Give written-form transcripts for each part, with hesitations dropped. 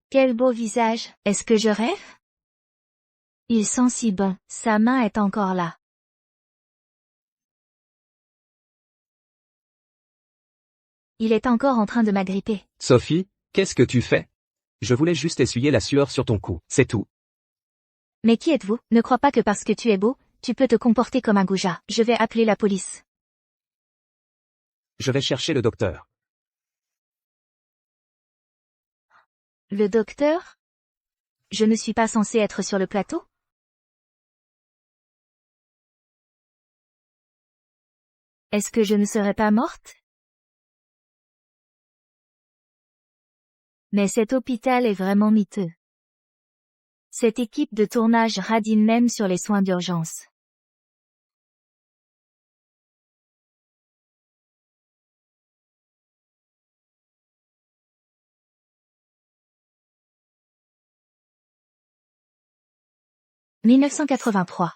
Quel beau visage, est-ce que je rêve? Il sent si bon, sa main est encore là. Il est encore en train de m'agripper. Sophie, qu'est-ce que tu fais? Je voulais juste essuyer la sueur sur ton cou, c'est tout. Mais qui êtes-vous? Ne crois pas que parce que tu es beau, tu peux te comporter comme un goujat. Je vais appeler la police. Je vais chercher le docteur. Le docteur? Je ne suis pas censée être sur le plateau? Est-ce que je ne serais pas morte? Mais cet hôpital est vraiment miteux. Cette équipe de tournage radine même sur les soins d'urgence. « 1983.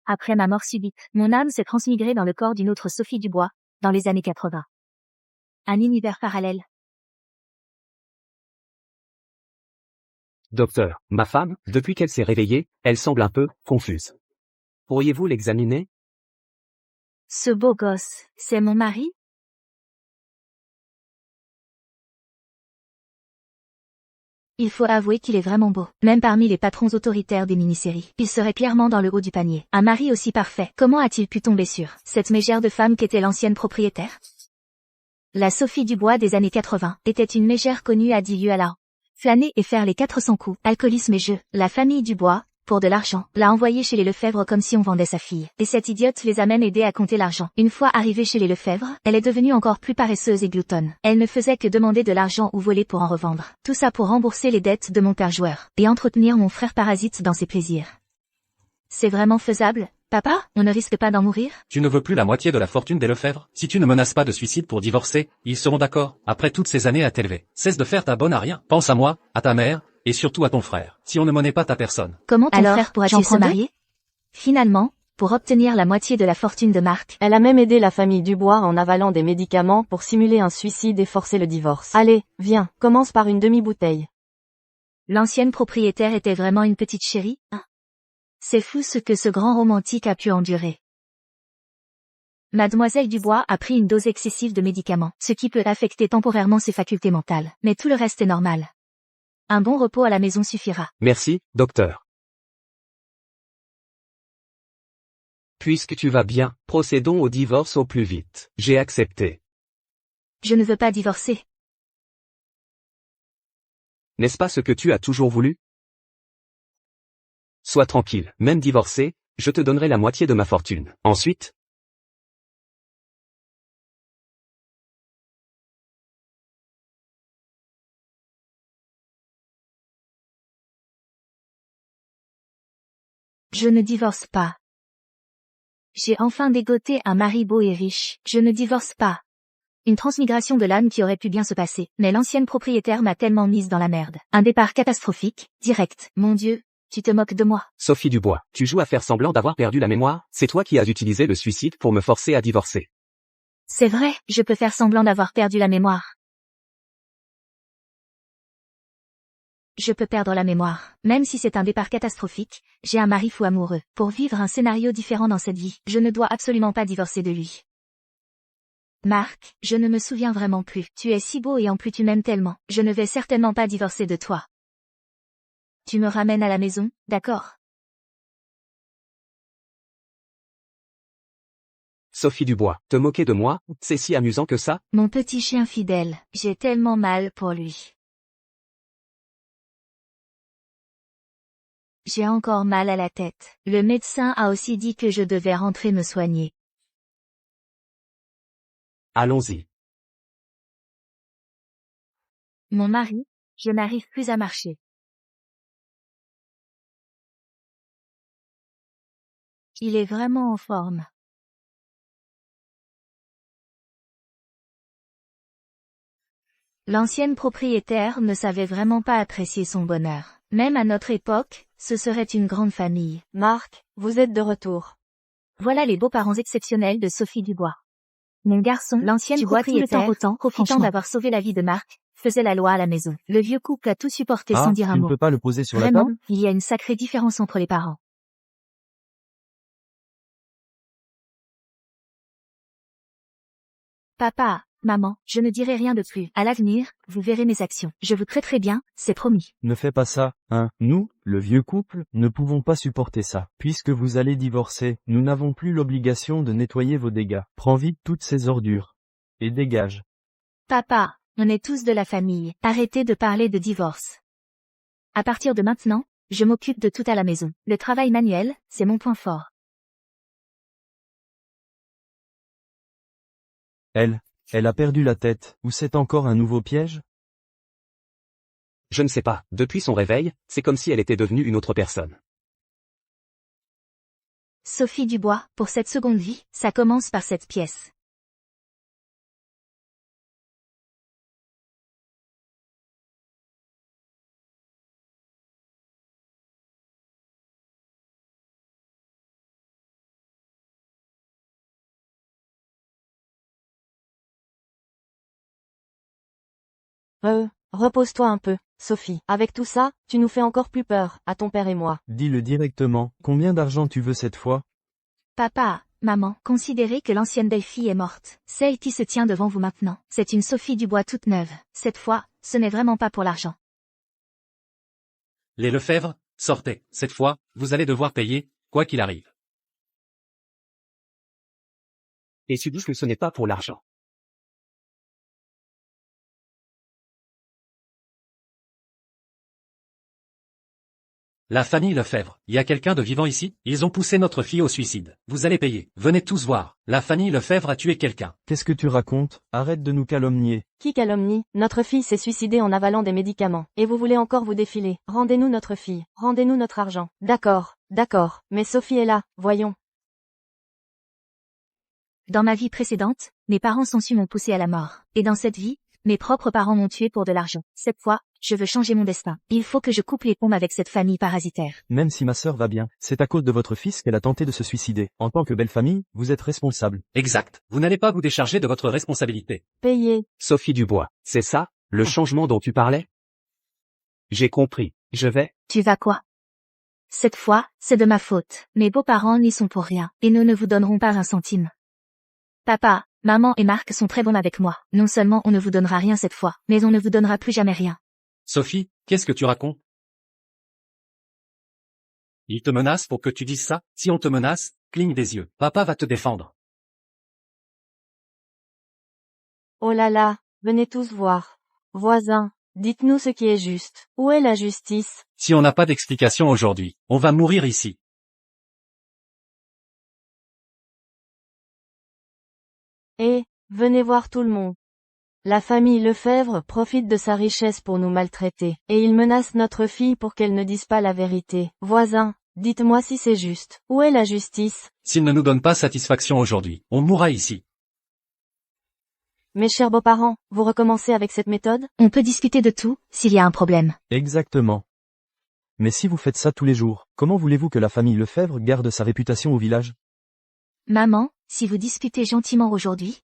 Après ma mort subite, mon âme s'est transmigrée dans le corps d'une autre Sophie Dubois, dans les années 80. Un univers parallèle. Docteur, ma femme, depuis qu'elle s'est réveillée, elle semble un peu confuse. Pourriez-vous l'examiner? Ce beau gosse, c'est mon mari? Il faut avouer qu'il est vraiment beau. Même parmi les patrons autoritaires des mini-séries, il serait clairement dans le haut du panier. Un mari aussi parfait. Comment a-t-il pu tomber sur cette mégère de femme qu'était l'ancienne propriétaire? La Sophie Dubois des années 80 était une mégère connue à 10 lieues à la ronde. Flâner et faire les 400 coups, alcoolisme et jeu. La famille Dubois, pour de l'argent, l'a envoyée chez les Lefebvre comme si on vendait sa fille. Et cette idiote les a même aidés à compter l'argent. Une fois arrivée chez les Lefebvre, elle est devenue encore plus paresseuse et gloutonne. Elle ne faisait que demander de l'argent ou voler pour en revendre. Tout ça pour rembourser les dettes de mon père joueur. Et entretenir mon frère parasite dans ses plaisirs. C'est vraiment faisable, papa? On ne risque pas d'en mourir? Tu ne veux plus la moitié de la fortune des Lefebvre? Si tu ne menaces pas de suicide pour divorcer, ils seront d'accord, après toutes ces années à t'élever. Cesse de faire ta bonne à rien. Pense à moi, à ta mère, et surtout à ton frère. Si on ne monnaie pas ta personne. Comment ton frère pourra-t-il se marier? Finalement, pour obtenir la moitié de la fortune de Marc. Elle a même aidé la famille Dubois en avalant des médicaments pour simuler un suicide et forcer le divorce. Allez, viens, commence par une demi-bouteille. L'ancienne propriétaire était vraiment une petite chérie? C'est fou ce que ce grand romantique a pu endurer. Mademoiselle Dubois a pris une dose excessive de médicaments, ce qui peut affecter temporairement ses facultés mentales. Mais tout le reste est normal. Un bon repos à la maison suffira. Merci, docteur. Puisque tu vas bien, procédons au divorce au plus vite. J'ai accepté. Je ne veux pas divorcer. N'est-ce pas ce que tu as toujours voulu? Sois tranquille, même divorcé, je te donnerai la moitié de ma fortune. Ensuite, Je ne divorce pas. J'ai enfin dégoté un mari beau et riche. Je ne divorce pas. Une transmigration de l'âme qui aurait pu bien se passer, mais l'ancienne propriétaire m'a tellement mise dans la merde. Un départ catastrophique, direct. Mon Dieu, tu te moques de moi. Sophie Dubois, tu joues à faire semblant d'avoir perdu la mémoire? C'est toi qui as utilisé le suicide pour me forcer à divorcer. C'est vrai, je peux faire semblant d'avoir perdu la mémoire. Je peux perdre la mémoire. Même si c'est un départ catastrophique, j'ai un mari fou amoureux. Pour vivre un scénario différent dans cette vie, je ne dois absolument pas divorcer de lui. Marc, je ne me souviens vraiment plus. Tu es si beau et en plus tu m'aimes tellement. Je ne vais certainement pas divorcer de toi. Tu me ramènes à la maison, d'accord? Sophie Dubois, te moquer de moi, c'est si amusant que ça? Mon petit chien fidèle, j'ai tellement mal pour lui. J'ai encore mal à la tête. Le médecin a aussi dit que je devais rentrer me soigner. Allons-y. Mon mari, je n'arrive plus à marcher. Il est vraiment en forme. L'ancienne propriétaire ne savait vraiment pas apprécier son bonheur. Même à notre époque, ce serait une grande famille. Marc, vous êtes de retour. Voilà les beaux-parents exceptionnels de Sophie Dubois. Mon garçon, l'ancienne propriétaire, profitant d'avoir sauvé la vie de Marc, faisait la loi à la maison. Le vieux couple a tout supporté sans dire un Tu ne mot. peux pas le poser sur la Vraiment, table? il y a une sacrée différence entre les parents. Papa, maman, je ne dirai rien de plus. À l'avenir, vous verrez mes actions. Je vous traiterai bien, c'est promis. Ne fais pas ça, hein. Nous, le vieux couple, ne pouvons pas supporter ça. Puisque vous allez divorcer, nous n'avons plus l'obligation de nettoyer vos dégâts. Prends vite toutes ces ordures. Et dégage. Papa, on est tous de la famille. Arrêtez de parler de divorce. À partir de maintenant, je m'occupe de tout à la maison. Le travail manuel, c'est mon point fort. Elle a perdu la tête, ou c'est encore un nouveau piège? Je ne sais pas, depuis son réveil, c'est comme si elle était devenue une autre personne. Sophie Dubois, pour cette seconde vie, ça commence par cette pièce. Repose-toi un peu, Sophie. Avec tout ça, tu nous fais encore plus peur, à ton père et moi. Dis-le directement, combien d'argent tu veux cette fois? Papa, maman, considérez que l'ancienne belle-fille est morte. Celle qui se tient devant vous maintenant, c'est une Sophie Dubois toute neuve. Cette fois, ce n'est vraiment pas pour l'argent. Les Lefebvre, sortez. Cette fois, vous allez devoir payer, quoi qu'il arrive. Et tu dis que ce n'est pas pour l'argent. La famille Lefebvre, y a quelqu'un de vivant ici? Ils ont poussé notre fille au suicide. Vous allez payer. Venez tous voir. La famille Lefebvre a tué quelqu'un. Qu'est-ce que tu racontes? Arrête de nous calomnier. Qui calomnie? Notre fille s'est suicidée en avalant des médicaments. Et vous voulez encore vous défiler? Rendez-nous notre fille. Rendez-nous notre argent. D'accord, d'accord. Mais Sophie est là, voyons. Dans ma vie précédente, mes parents sont su m'ont poussé à la mort. Et dans cette vie, mes propres parents m'ont tué pour de l'argent. Cette fois, je veux changer mon destin. Il faut que je coupe les ponts avec cette famille parasitaire. Même si ma sœur va bien, c'est à cause de votre fils qu'elle a tenté de se suicider. En tant que belle famille, vous êtes responsable. Exact. Vous n'allez pas vous décharger de votre responsabilité. Payez. Sophie Dubois, c'est ça, le changement dont tu parlais? J'ai compris, je vais. Tu vas quoi? Cette fois, c'est de ma faute. Mes beaux-parents n'y sont pour rien, et nous ne vous donnerons pas un centime. Papa, maman et Marc sont très bons avec moi. Non seulement on ne vous donnera rien cette fois, mais on ne vous donnera plus jamais rien. Sophie, qu'est-ce que tu racontes? Il te menace pour que tu dises ça? Si on te menace, cligne des yeux. Papa va te défendre. Oh là là, venez tous voir. Voisins, dites-nous ce qui est juste. Où est la justice? Si on n'a pas d'explication aujourd'hui, on va mourir ici. Et, venez voir tout le monde. La famille Lefebvre profite de sa richesse pour nous maltraiter, et il menace notre fille pour qu'elle ne dise pas la vérité. Voisins, dites-moi si c'est juste. Où est la justice? S'il ne nous donne pas satisfaction aujourd'hui, on mourra ici. Mes chers beaux-parents, vous recommencez avec cette méthode? On peut discuter de tout, s'il y a un problème. Exactement. Mais si vous faites ça tous les jours, comment voulez-vous que la famille Lefebvre garde sa réputation au village? Maman, si vous disputez gentiment aujourd'hui,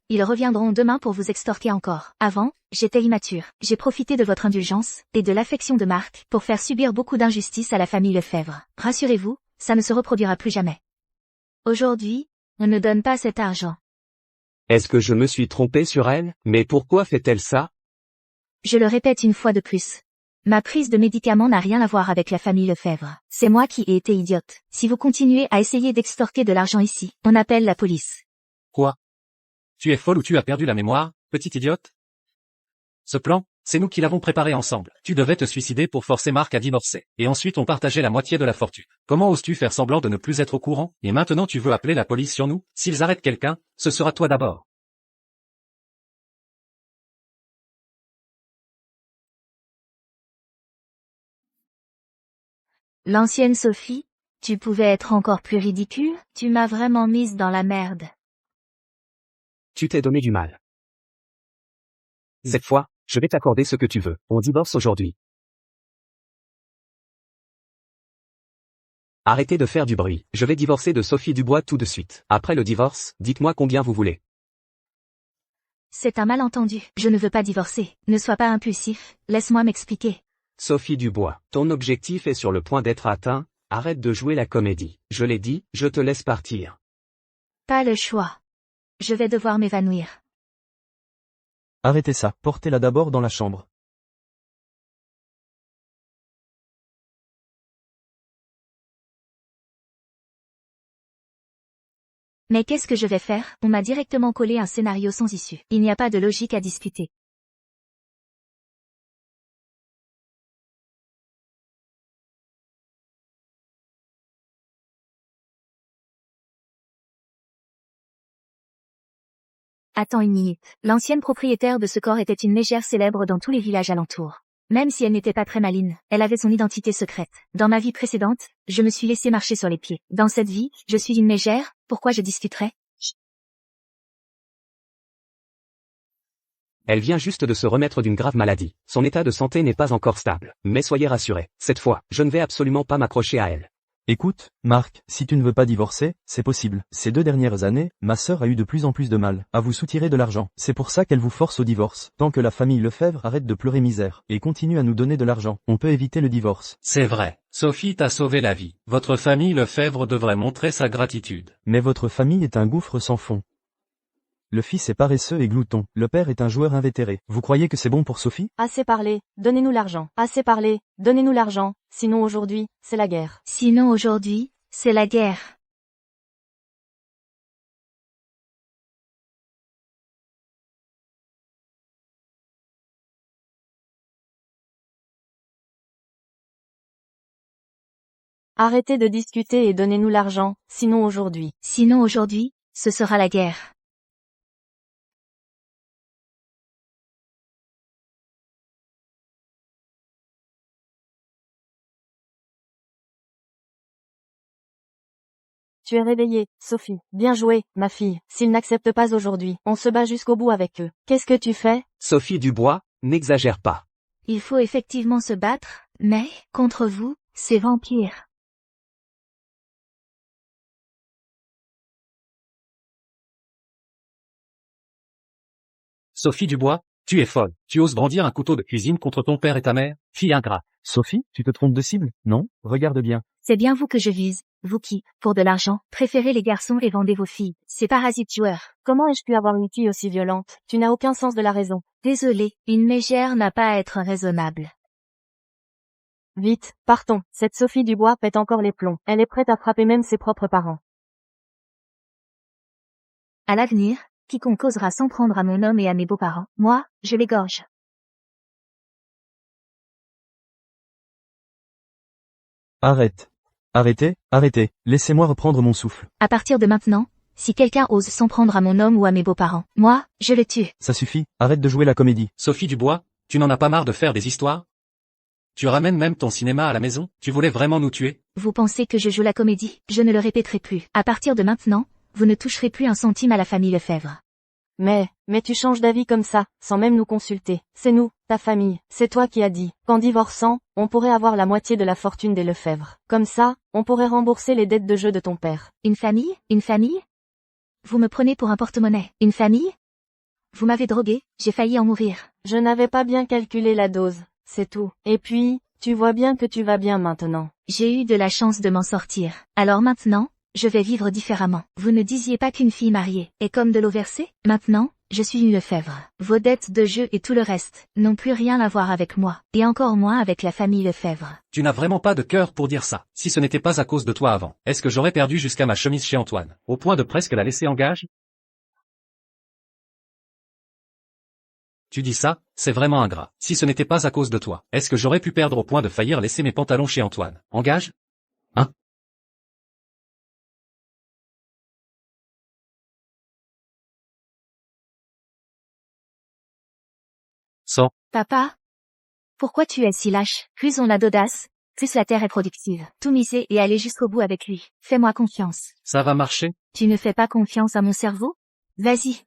ils reviendront demain pour vous extorquer encore. Avant, j'étais immature. J'ai profité de votre indulgence, et de l'affection de Marc, pour faire subir beaucoup d'injustices à la famille Lefebvre. Rassurez-vous, ça ne se reproduira plus jamais. Aujourd'hui, on ne donne pas cet argent. Est-ce que je me suis trompé sur elle? Mais pourquoi fait-elle ça? Je le répète une fois de plus. Ma prise de médicaments n'a rien à voir avec la famille Lefebvre. C'est moi qui ai été idiote. Si vous continuez à essayer d'extorquer de l'argent ici, on appelle la police. Quoi? Tu es folle ou tu as perdu la mémoire, petite idiote? Ce plan, c'est nous qui l'avons préparé ensemble. Tu devais te suicider pour forcer Marc à divorcer. Et ensuite on partageait la moitié de la fortune. Comment oses-tu faire semblant de ne plus être au courant? Et maintenant tu veux appeler la police sur nous? S'ils arrêtent quelqu'un, ce sera toi d'abord. L'ancienne Sophie, tu pouvais être encore plus ridicule? Tu m'as vraiment mise dans la merde. Tu t'es donné du mal. Cette fois, je vais t'accorder ce que tu veux. On divorce aujourd'hui. Arrêtez de faire du bruit. Je vais divorcer de Sophie Dubois tout de suite. Après le divorce, dites-moi combien vous voulez. C'est un malentendu. Je ne veux pas divorcer. Ne sois pas impulsif, laisse-moi m'expliquer. Sophie Dubois, ton objectif est sur le point d'être atteint, arrête de jouer la comédie. Je l'ai dit, je te laisse partir. Pas le choix. Je vais devoir m'évanouir. Arrêtez ça, portez-la d'abord dans la chambre. Mais qu'est-ce que je vais faire? On m'a directement collé un scénario sans issue. Il n'y a pas de logique à discuter. Attends une minute. L'ancienne propriétaire de ce corps était une mégère célèbre dans tous les villages alentours. Même si elle n'était pas très maline, elle avait son identité secrète. Dans ma vie précédente, je me suis laissé marcher sur les pieds. Dans cette vie, je suis une mégère, pourquoi je discuterais? Elle vient juste de se remettre d'une grave maladie. Son état de santé n'est pas encore stable. Mais soyez rassurés, cette fois, je ne vais absolument pas m'accrocher à elle. Écoute, Marc, si tu ne veux pas divorcer, c'est possible. Ces 2 dernières années, ma sœur a eu de plus en plus de mal à vous soutirer de l'argent. C'est pour ça qu'elle vous force au divorce. Tant que la famille Lefebvre arrête de pleurer misère et continue à nous donner de l'argent, on peut éviter le divorce. C'est vrai. Sophie t'a sauvé la vie. Votre famille Lefebvre devrait montrer sa gratitude. Mais votre famille est un gouffre sans fond. Le fils est paresseux et glouton. Le père est un joueur invétéré. Vous croyez que c'est bon pour Sophie? Assez parlé, donnez-nous l'argent. Assez parlé, donnez-nous l'argent. Sinon aujourd'hui, c'est la guerre. Sinon aujourd'hui, c'est la guerre. Arrêtez de discuter et donnez-nous l'argent, sinon aujourd'hui. Sinon aujourd'hui, ce sera la guerre. Tu es réveillée, Sophie. Bien joué, ma fille. S'ils n'acceptent pas aujourd'hui, on se bat jusqu'au bout avec eux. Qu'est-ce que tu fais? Sophie Dubois, n'exagère pas. Il faut effectivement se battre, mais, contre vous, ces vampires. Sophie Dubois, tu es folle. Tu oses brandir un couteau de cuisine contre ton père et ta mère? Fille ingrat. Sophie, tu te trompes de cible? Non? Regarde bien. C'est bien vous que je vise, vous qui, pour de l'argent, préférez les garçons et vendez vos filles. Ces parasites joueurs. Comment ai-je pu avoir une fille aussi violente? Tu n'as aucun sens de la raison. Désolé, une mégère n'a pas à être raisonnable. Vite, partons. Cette Sophie Dubois pète encore les plombs. Elle est prête à frapper même ses propres parents. À l'avenir, quiconque osera s'en prendre à mon homme et à mes beaux-parents, moi, je l'égorge. Arrête. Arrêtez, laissez-moi reprendre mon souffle. À partir de maintenant, si quelqu'un ose s'en prendre à mon homme ou à mes beaux-parents, moi, je le tue. Ça suffit, arrête de jouer la comédie. Sophie Dubois, tu n'en as pas marre de faire des histoires? Tu ramènes même ton cinéma à la maison? Tu voulais vraiment nous tuer? Vous pensez que je joue la comédie? Je ne le répéterai plus. À partir de maintenant, vous ne toucherez plus un centime à la famille Lefebvre. Mais tu changes d'avis comme ça, sans même nous consulter. C'est nous, ta famille, c'est toi qui as dit, qu'en divorçant, on pourrait avoir la moitié de la fortune des Lefebvre. Comme ça, on pourrait rembourser les dettes de jeu de ton père. Une famille? Une famille? Vous me prenez pour un porte-monnaie. Une famille? Vous m'avez drogué, j'ai failli en mourir. Je n'avais pas bien calculé la dose, c'est tout. Et puis, tu vois bien que tu vas bien maintenant. J'ai eu de la chance de m'en sortir. Alors maintenant, je vais vivre différemment. Vous ne disiez pas qu'une fille mariée est comme de l'eau versée? Maintenant, je suis une Lefebvre. Vos dettes de jeu et tout le reste n'ont plus rien à voir avec moi, et encore moins avec la famille Lefebvre. Tu n'as vraiment pas de cœur pour dire ça. Si ce n'était pas à cause de toi avant, est-ce que j'aurais perdu jusqu'à ma chemise chez Antoine, au point de presque la laisser en gage? Tu dis ça, c'est vraiment ingrat. Si ce n'était pas à cause de toi, est-ce que j'aurais pu perdre au point de faillir laisser mes pantalons chez Antoine, en gage? Hein? Sans. Papa? Pourquoi tu es si lâche? Plus on a d'audace, plus la terre est productive. Tout miser et aller jusqu'au bout avec lui. Fais-moi confiance. Ça va marcher? Tu ne fais pas confiance à mon cerveau? Vas-y.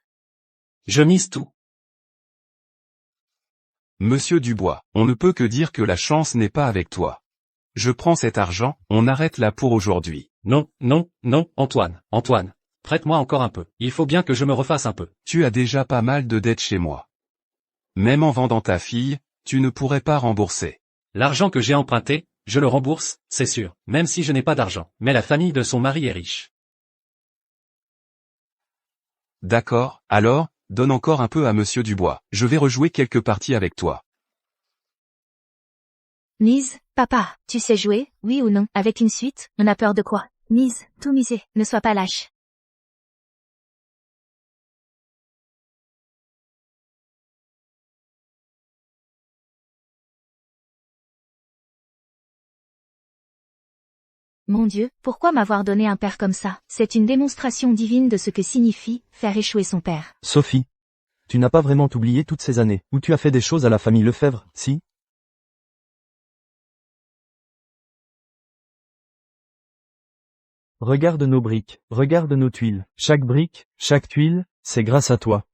Je mise tout. Monsieur Dubois, on ne peut que dire que la chance n'est pas avec toi. Je prends cet argent, on arrête là pour aujourd'hui. Non, non, non, Antoine, Antoine. Prête-moi encore un peu. Il faut bien que je me refasse un peu. Tu as déjà pas mal de dettes chez moi. Même en vendant ta fille, tu ne pourrais pas rembourser. L'argent que j'ai emprunté, je le rembourse, c'est sûr, même si je n'ai pas d'argent. Mais la famille de son mari est riche. D'accord, alors, donne encore un peu à Monsieur Dubois. Je vais rejouer quelques parties avec toi. Nise, papa, tu sais jouer, oui ou non? Avec une suite, on a peur de quoi? Nise, tout miser, ne sois pas lâche. Mon Dieu, pourquoi m'avoir donné un père comme ça? C'est une démonstration divine de ce que signifie faire échouer son père. Sophie. Tu n'as pas vraiment oublié toutes ces années où tu as fait des choses à la famille Lefebvre, si? Regarde nos briques, regarde nos tuiles. Chaque brique, chaque tuile, c'est grâce à toi.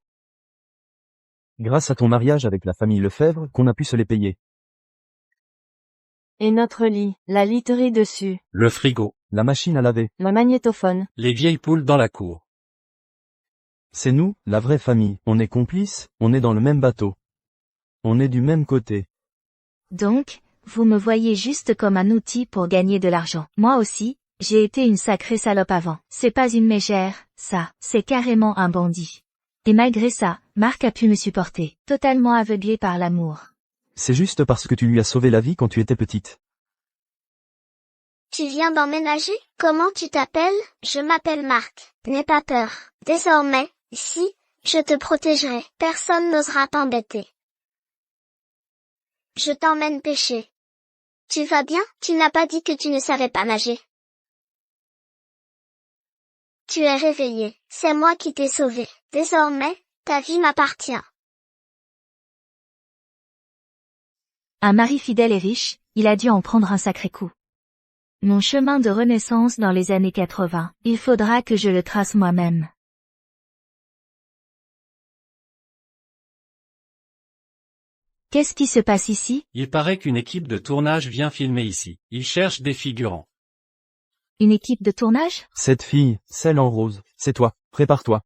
Grâce à ton mariage avec la famille Lefebvre qu'on a pu se les payer. Et notre lit, la literie dessus, Le frigo, La machine à laver. le magnétophone. les vieilles poules dans la cour. C'est nous, la vraie famille. On est complices, on est dans le même bateau. On est du même côté. Donc, vous me voyez juste comme un outil pour gagner de l'argent. Moi aussi, j'ai été une sacrée salope avant. C'est pas une mégère, ça, c'est carrément un bandit. Et malgré ça, Marc a pu me supporter, totalement aveuglé par l'amour. C'est juste parce que tu lui as sauvé la vie quand tu étais petite. Tu viens d'emménager? Comment tu t'appelles? Je m'appelle Marc. N'aie pas peur. Désormais, ici, je te protégerai. Personne n'osera t'embêter. Je t'emmène pêcher. Tu vas bien? Tu n'as pas dit que tu ne savais pas nager. Tu es réveillé. C'est moi qui t'ai sauvé. Désormais, ta vie m'appartient. Un mari fidèle et riche, il a dû en prendre un sacré coup. Mon chemin de renaissance dans les années 80, il faudra que je le trace moi-même. Qu'est-ce qui se passe ici? Il paraît qu'une équipe de tournage vient filmer ici. Ils cherchent des figurants. Une équipe de tournage? Cette fille, celle en rose, c'est toi. Prépare-toi.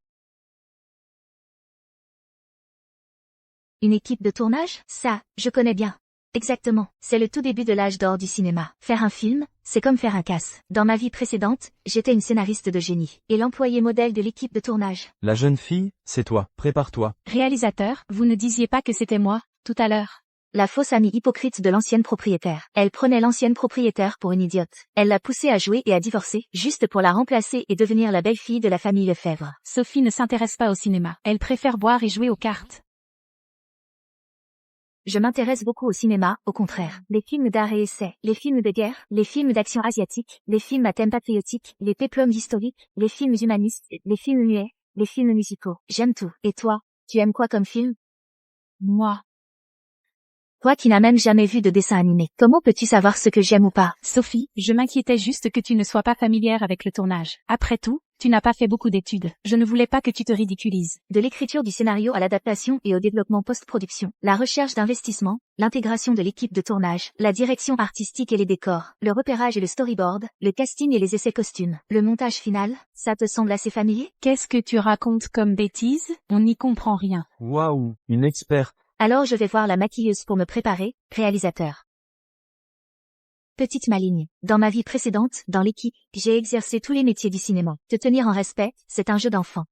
Une équipe de tournage? Ça, je connais bien. Exactement, c'est le tout début de l'âge d'or du cinéma. Faire un film, c'est comme faire un casse. Dans ma vie précédente, j'étais une scénariste de génie, et l'employé modèle de l'équipe de tournage. La jeune fille, c'est toi. Prépare-toi. Réalisateur, vous ne disiez pas que c'était moi, tout à l'heure. La fausse amie hypocrite de l'ancienne propriétaire. Elle prenait l'ancienne propriétaire pour une idiote. Elle l'a poussée à jouer et à divorcer, juste pour la remplacer et devenir la belle-fille de la famille Lefebvre. Sophie ne s'intéresse pas au cinéma. Elle préfère boire et jouer aux cartes. Je m'intéresse beaucoup au cinéma, au contraire. Les films d'art et essai, les films de guerre, les films d'action asiatique, les films à thème patriotique, les péplums historiques, les films humanistes, les films muets, les films musicaux. J'aime tout. Et toi, tu aimes quoi comme film? Moi. Toi qui n'as même jamais vu de dessin animé, comment peux-tu savoir ce que j'aime ou pas? Sophie, je m'inquiétais juste que tu ne sois pas familière avec le tournage. Après tout, tu n'as pas fait beaucoup d'études. Je ne voulais pas que tu te ridiculises. De l'écriture du scénario à l'adaptation et au développement post-production, la recherche d'investissement, l'intégration de l'équipe de tournage, la direction artistique et les décors, le repérage et le storyboard, le casting et les essais costumes, le montage final, ça te semble assez familier? Qu'est-ce que tu racontes comme bêtises? On n'y comprend rien. Waouh, une experte. Alors je vais voir la maquilleuse pour me préparer, réalisateur. Petite maligne. Dans ma vie précédente, dans l'équipe, j'ai exercé tous les métiers du cinéma. Te tenir en respect, c'est un jeu d'enfant.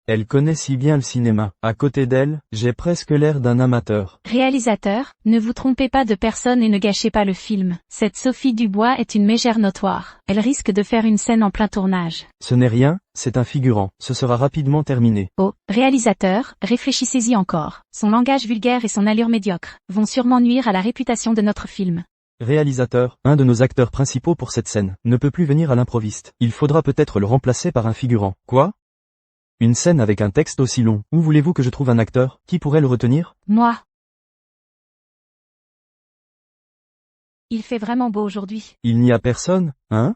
Elle connaît si bien le cinéma. À côté d'elle, j'ai presque l'air d'un amateur. Réalisateur, ne vous trompez pas de personne et ne gâchez pas le film. Cette Sophie Dubois est une mégère notoire. Elle risque de faire une scène en plein tournage. Ce n'est rien, c'est un figurant. Ce sera rapidement terminé. Oh, réalisateur, réfléchissez-y encore. Son langage vulgaire et son allure médiocre vont sûrement nuire à la réputation de notre film. Réalisateur, un de nos acteurs principaux pour cette scène, ne peut plus venir à l'improviste. Il faudra peut-être le remplacer par un figurant. Quoi? Une scène avec un texte aussi long. Où voulez-vous que je trouve un acteur? Qui pourrait le retenir? Moi. Il fait vraiment beau aujourd'hui. Il n'y a personne, hein?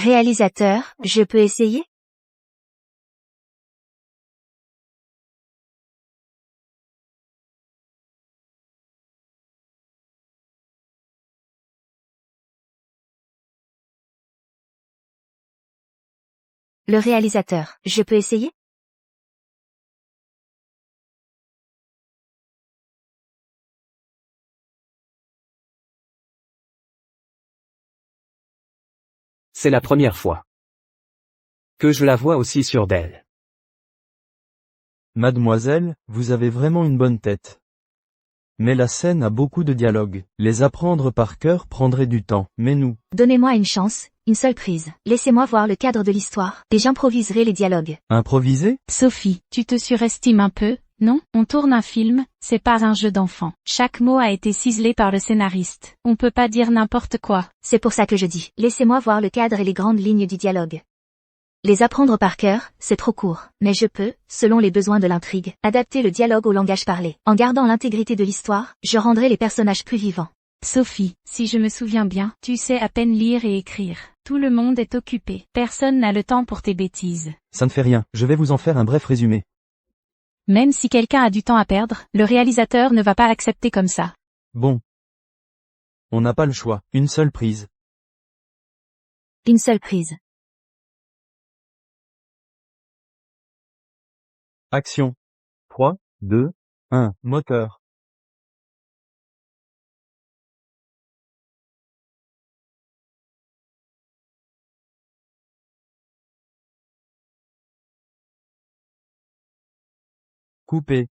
Réalisateur, je peux essayer? Le réalisateur, je peux essayer? C'est la première fois que je la vois aussi sûre d'elle. Mademoiselle, vous avez vraiment une bonne tête. Mais la scène a beaucoup de dialogues. Les apprendre par cœur prendrait du temps, mais nous, Donnez-moi une chance, une seule prise. Laissez-moi voir le cadre de l'histoire, et j'improviserai les dialogues. improviser? Sophie, tu te surestimes un peu, non? On tourne un film, c'est pas un jeu d'enfant. Chaque mot a été ciselé par le scénariste. On peut pas dire n'importe quoi. C'est pour ça que je dis, laissez-moi voir le cadre et les grandes lignes du dialogue. Les apprendre par cœur, c'est trop court, mais je peux, selon les besoins de l'intrigue, adapter le dialogue au langage parlé. En gardant l'intégrité de l'histoire, je rendrai les personnages plus vivants. Sophie, si je me souviens bien, tu sais à peine lire et écrire. Tout le monde est occupé. Personne n'a le temps pour tes bêtises. Ça ne fait rien, je vais vous en faire un bref résumé. Même si quelqu'un a du temps à perdre, le réalisateur ne va pas accepter comme ça. Bon. On n'a pas le choix, une seule prise. Une seule prise. Action. 3, 2, 1, moteur. Coupé.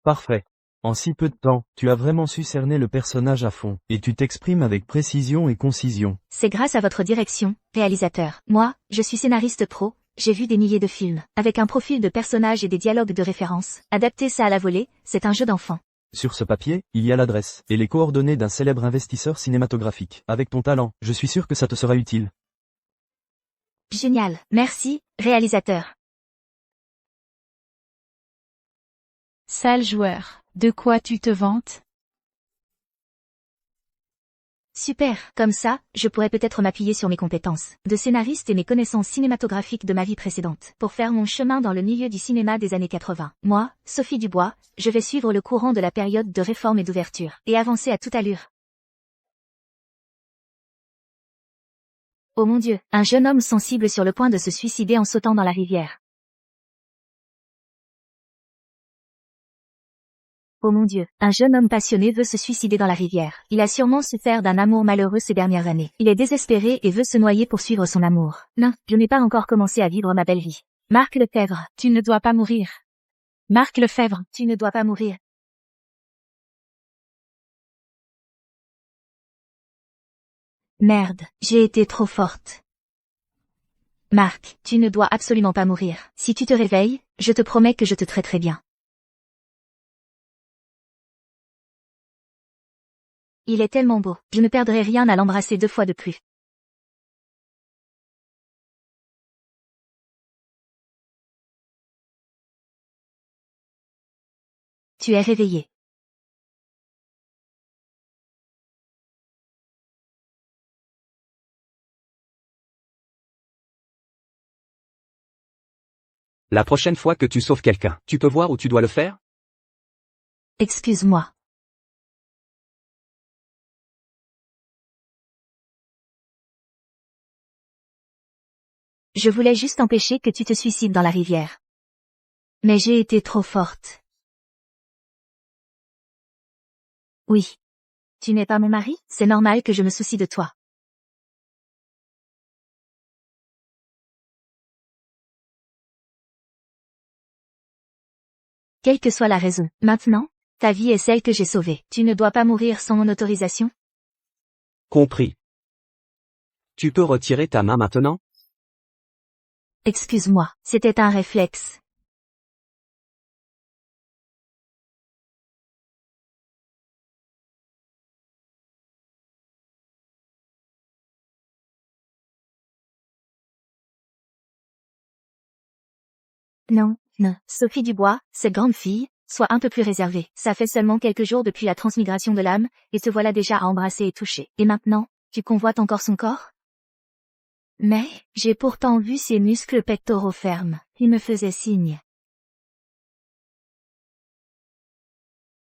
Parfait. En si peu de temps, tu as vraiment su cerner le personnage à fond, et tu t'exprimes avec précision et concision. C'est grâce à votre direction, réalisateur. Moi, je suis scénariste pro, j'ai vu des milliers de films, avec un profil de personnage et des dialogues de référence. Adapter ça à la volée, c'est un jeu d'enfant. Sur ce papier, il y a l'adresse, et les coordonnées d'un célèbre investisseur cinématographique. Avec ton talent, je suis sûr que ça te sera utile. Génial. Merci, réalisateur. Sale joueur. De quoi tu te vantes? Super. Comme ça, je pourrais peut-être m'appuyer sur mes compétences de scénariste et mes connaissances cinématographiques de ma vie précédente pour faire mon chemin dans le milieu du cinéma des années 80. Moi, Sophie Dubois, je vais suivre le courant de la période de réforme et d'ouverture et avancer à toute allure. Oh mon Dieu, un jeune homme sensible sur le point de se suicider en sautant dans la rivière. Oh mon Dieu, un jeune homme passionné veut se suicider dans la rivière. Il a sûrement souffert d'un amour malheureux ces dernières années. Il est désespéré et veut se noyer pour suivre son amour. Non, je n'ai pas encore commencé à vivre ma belle vie. Marc Lefebvre, Tu ne dois pas mourir. Marc Lefebvre. tu ne dois pas mourir. Merde, j'ai été trop forte. Marc, tu ne dois absolument pas mourir. Si tu te réveilles, je te promets que je te traiterai bien. Il est tellement beau, je ne perdrai rien à l'embrasser 2 fois de plus. Tu es réveillé. La prochaine fois que tu sauves quelqu'un, tu peux voir où tu dois le faire? Excuse-moi. Je voulais juste empêcher que tu te suicides dans la rivière. Mais j'ai été trop forte. Oui. Tu n'es pas mon mari, c'est normal que je me soucie de toi. Quelle que soit la raison, maintenant, ta vie est celle que j'ai sauvée. Tu ne dois pas mourir sans mon autorisation. Compris. Tu peux retirer ta main maintenant? Excuse-moi, c'était un réflexe. Non, non. Sophie Dubois, cette grande fille, sois un peu plus réservée. Ça fait seulement quelques jours depuis la transmigration de l'âme, et te voilà déjà à embrasser et toucher. Et maintenant, tu convoites encore son corps? Mais, j'ai pourtant vu ses muscles pectoraux fermes. Il me faisait signe.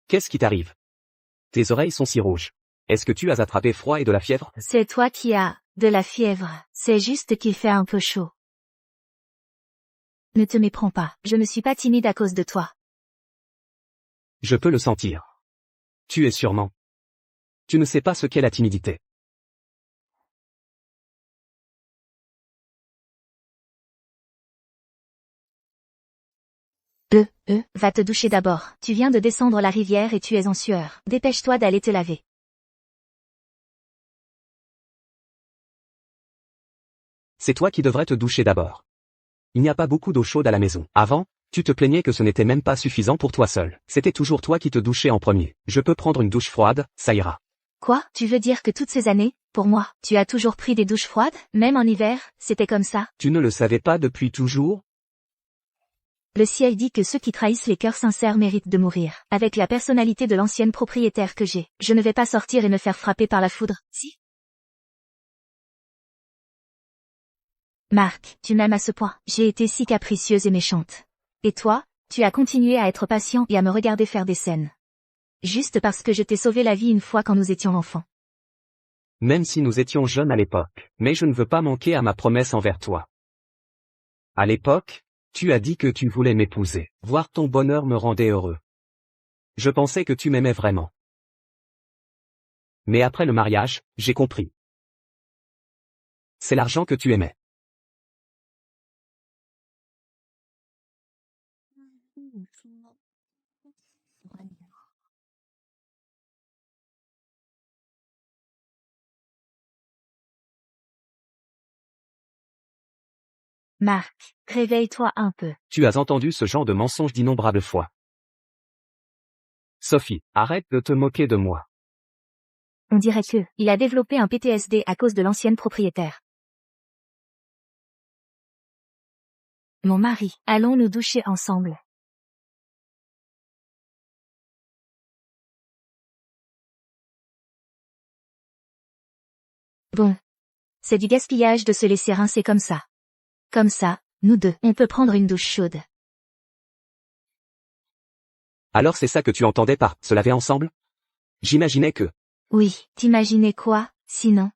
Qu'est-ce qui t'arrive? Tes oreilles sont si rouges. Est-ce que tu as attrapé froid et de la fièvre? C'est toi qui as de la fièvre. C'est juste qu'il fait un peu chaud. Ne te méprends pas. Je ne suis pas timide à cause de toi. Je peux le sentir. Tu es sûrement. Tu ne sais pas ce qu'est la timidité. Va te doucher d'abord. Tu viens de descendre la rivière et tu es en sueur. Dépêche-toi d'aller te laver. C'est toi qui devrais te doucher d'abord. Il n'y a pas beaucoup d'eau chaude à la maison. Avant, tu te plaignais que ce n'était même pas suffisant pour toi seul. C'était toujours toi qui te douchais en premier. Je peux prendre une douche froide, ça ira. Quoi? Tu veux dire que toutes ces années, pour moi, tu as toujours pris des douches froides? Même en hiver, c'était comme ça? Tu ne le savais pas depuis toujours? Le ciel dit que ceux qui trahissent les cœurs sincères méritent de mourir. Avec la personnalité de l'ancienne propriétaire que j'ai, je ne vais pas sortir et me faire frapper par la foudre, si? Marc, tu m'aimes à ce point. J'ai été si capricieuse et méchante. Et toi, tu as continué à être patient et à me regarder faire des scènes. Juste parce que je t'ai sauvé la vie une fois quand nous étions enfants. Même si nous étions jeunes à l'époque. Mais je ne veux pas manquer à ma promesse envers toi. À l'époque, tu as dit que tu voulais m'épouser. Voir ton bonheur me rendait heureux. Je pensais que tu m'aimais vraiment. Mais après le mariage, j'ai compris. C'est l'argent que tu aimais. Marc, réveille-toi un peu. Tu as entendu ce genre de mensonge d'innombrables fois. Sophie, arrête de te moquer de moi. On dirait que, il a développé un PTSD à cause de l'ancienne propriétaire. Mon mari, allons nous doucher ensemble. Bon. C'est du gaspillage de se laisser rincer comme ça. Comme ça, nous deux, on peut prendre une douche chaude. Alors c'est ça que tu entendais par « se laver ensemble » ? J'imaginais que… Oui, t'imaginais quoi, sinon?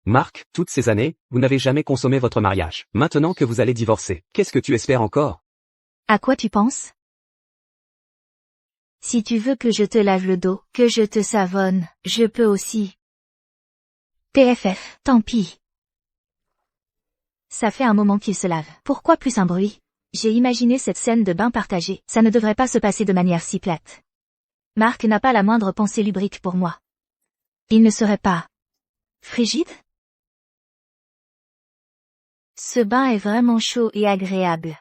Marc, toutes ces années, vous n'avez jamais consommé votre mariage. Maintenant que vous allez divorcer, qu'est-ce que tu espères encore? À quoi tu penses? Si tu veux que je te lave le dos, que je te savonne, je peux aussi. TFF, tant pis. Ça fait un moment qu'il se lave. Pourquoi plus un bruit? J'ai imaginé cette scène de bain partagé. Ça ne devrait pas se passer de manière si plate. Marc n'a pas la moindre pensée lubrique pour moi. Il ne serait pas frigide? Ce bain est vraiment chaud et agréable.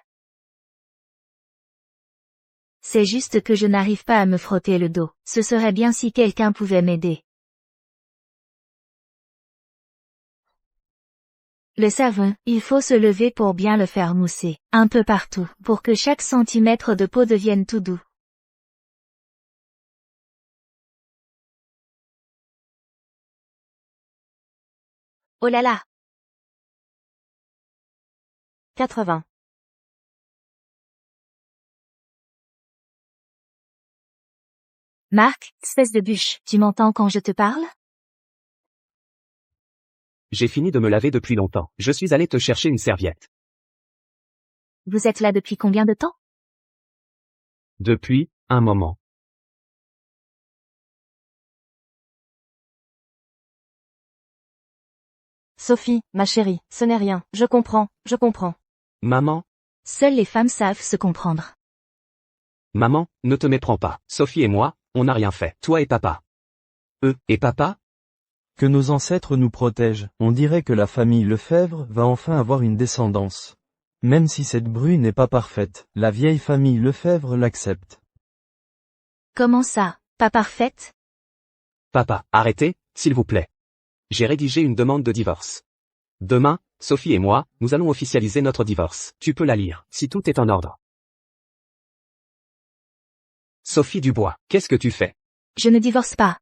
C'est juste que je n'arrive pas à me frotter le dos. Ce serait bien si quelqu'un pouvait m'aider. Le savon, il faut se lever pour bien le faire mousser, un peu partout, pour que chaque centimètre de peau devienne tout doux. Oh là là! 80. Marc, espèce de bûche, tu m'entends quand je te parle? J'ai fini de me laver depuis longtemps. Je suis allé te chercher une serviette. Vous êtes là depuis combien de temps? Depuis, un moment. Sophie, ma chérie, ce n'est rien. Je comprends. Maman, Seules les femmes savent se comprendre. maman, ne te méprends pas. Sophie et moi, on n'a rien fait. Toi et papa. Et papa? Que nos ancêtres nous protègent. On dirait que la famille Lefebvre va enfin avoir une descendance. Même si cette bru n'est pas parfaite, la vieille famille Lefebvre l'accepte. Comment ça, pas parfaite? Papa, arrêtez, s'il vous plaît. J'ai rédigé une demande de divorce. Demain, Sophie et moi, nous allons officialiser notre divorce. Tu peux la lire, si tout est en ordre. Sophie Dubois, qu'est-ce que tu fais? Je ne divorce pas.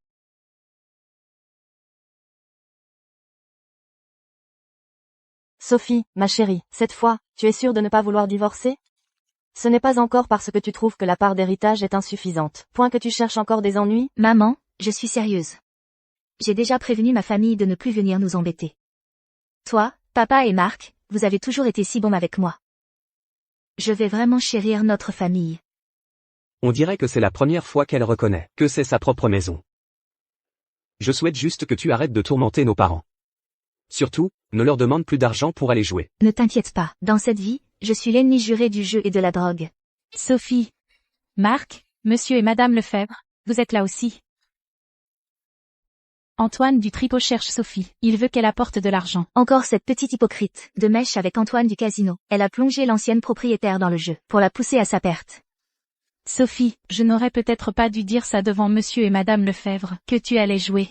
Sophie, ma chérie, cette fois, tu es sûre de ne pas vouloir divorcer? Ce n'est pas encore parce que tu trouves que la part d'héritage est insuffisante. Point que tu cherches encore des ennuis? Maman, je suis sérieuse. J'ai déjà prévenu ma famille de ne plus venir nous embêter. Toi, papa et Marc, vous avez toujours été si bons avec moi. Je vais vraiment chérir notre famille. On dirait que c'est la première fois qu'elle reconnaît que c'est sa propre maison. Je souhaite juste que tu arrêtes de tourmenter nos parents. Surtout, ne leur demande plus d'argent pour aller jouer. Ne t'inquiète pas, dans cette vie, je suis l'ennemi juré du jeu et de la drogue. Sophie. Marc, monsieur et madame Lefebvre, vous êtes là aussi. Antoine du Tripot cherche Sophie. Il veut qu'elle apporte de l'argent. Encore cette petite hypocrite, de mèche avec Antoine du casino. Elle a plongé l'ancienne propriétaire dans le jeu, pour la pousser à sa perte. Sophie, je n'aurais peut-être pas dû dire ça devant monsieur et madame Lefebvre, que tu allais jouer.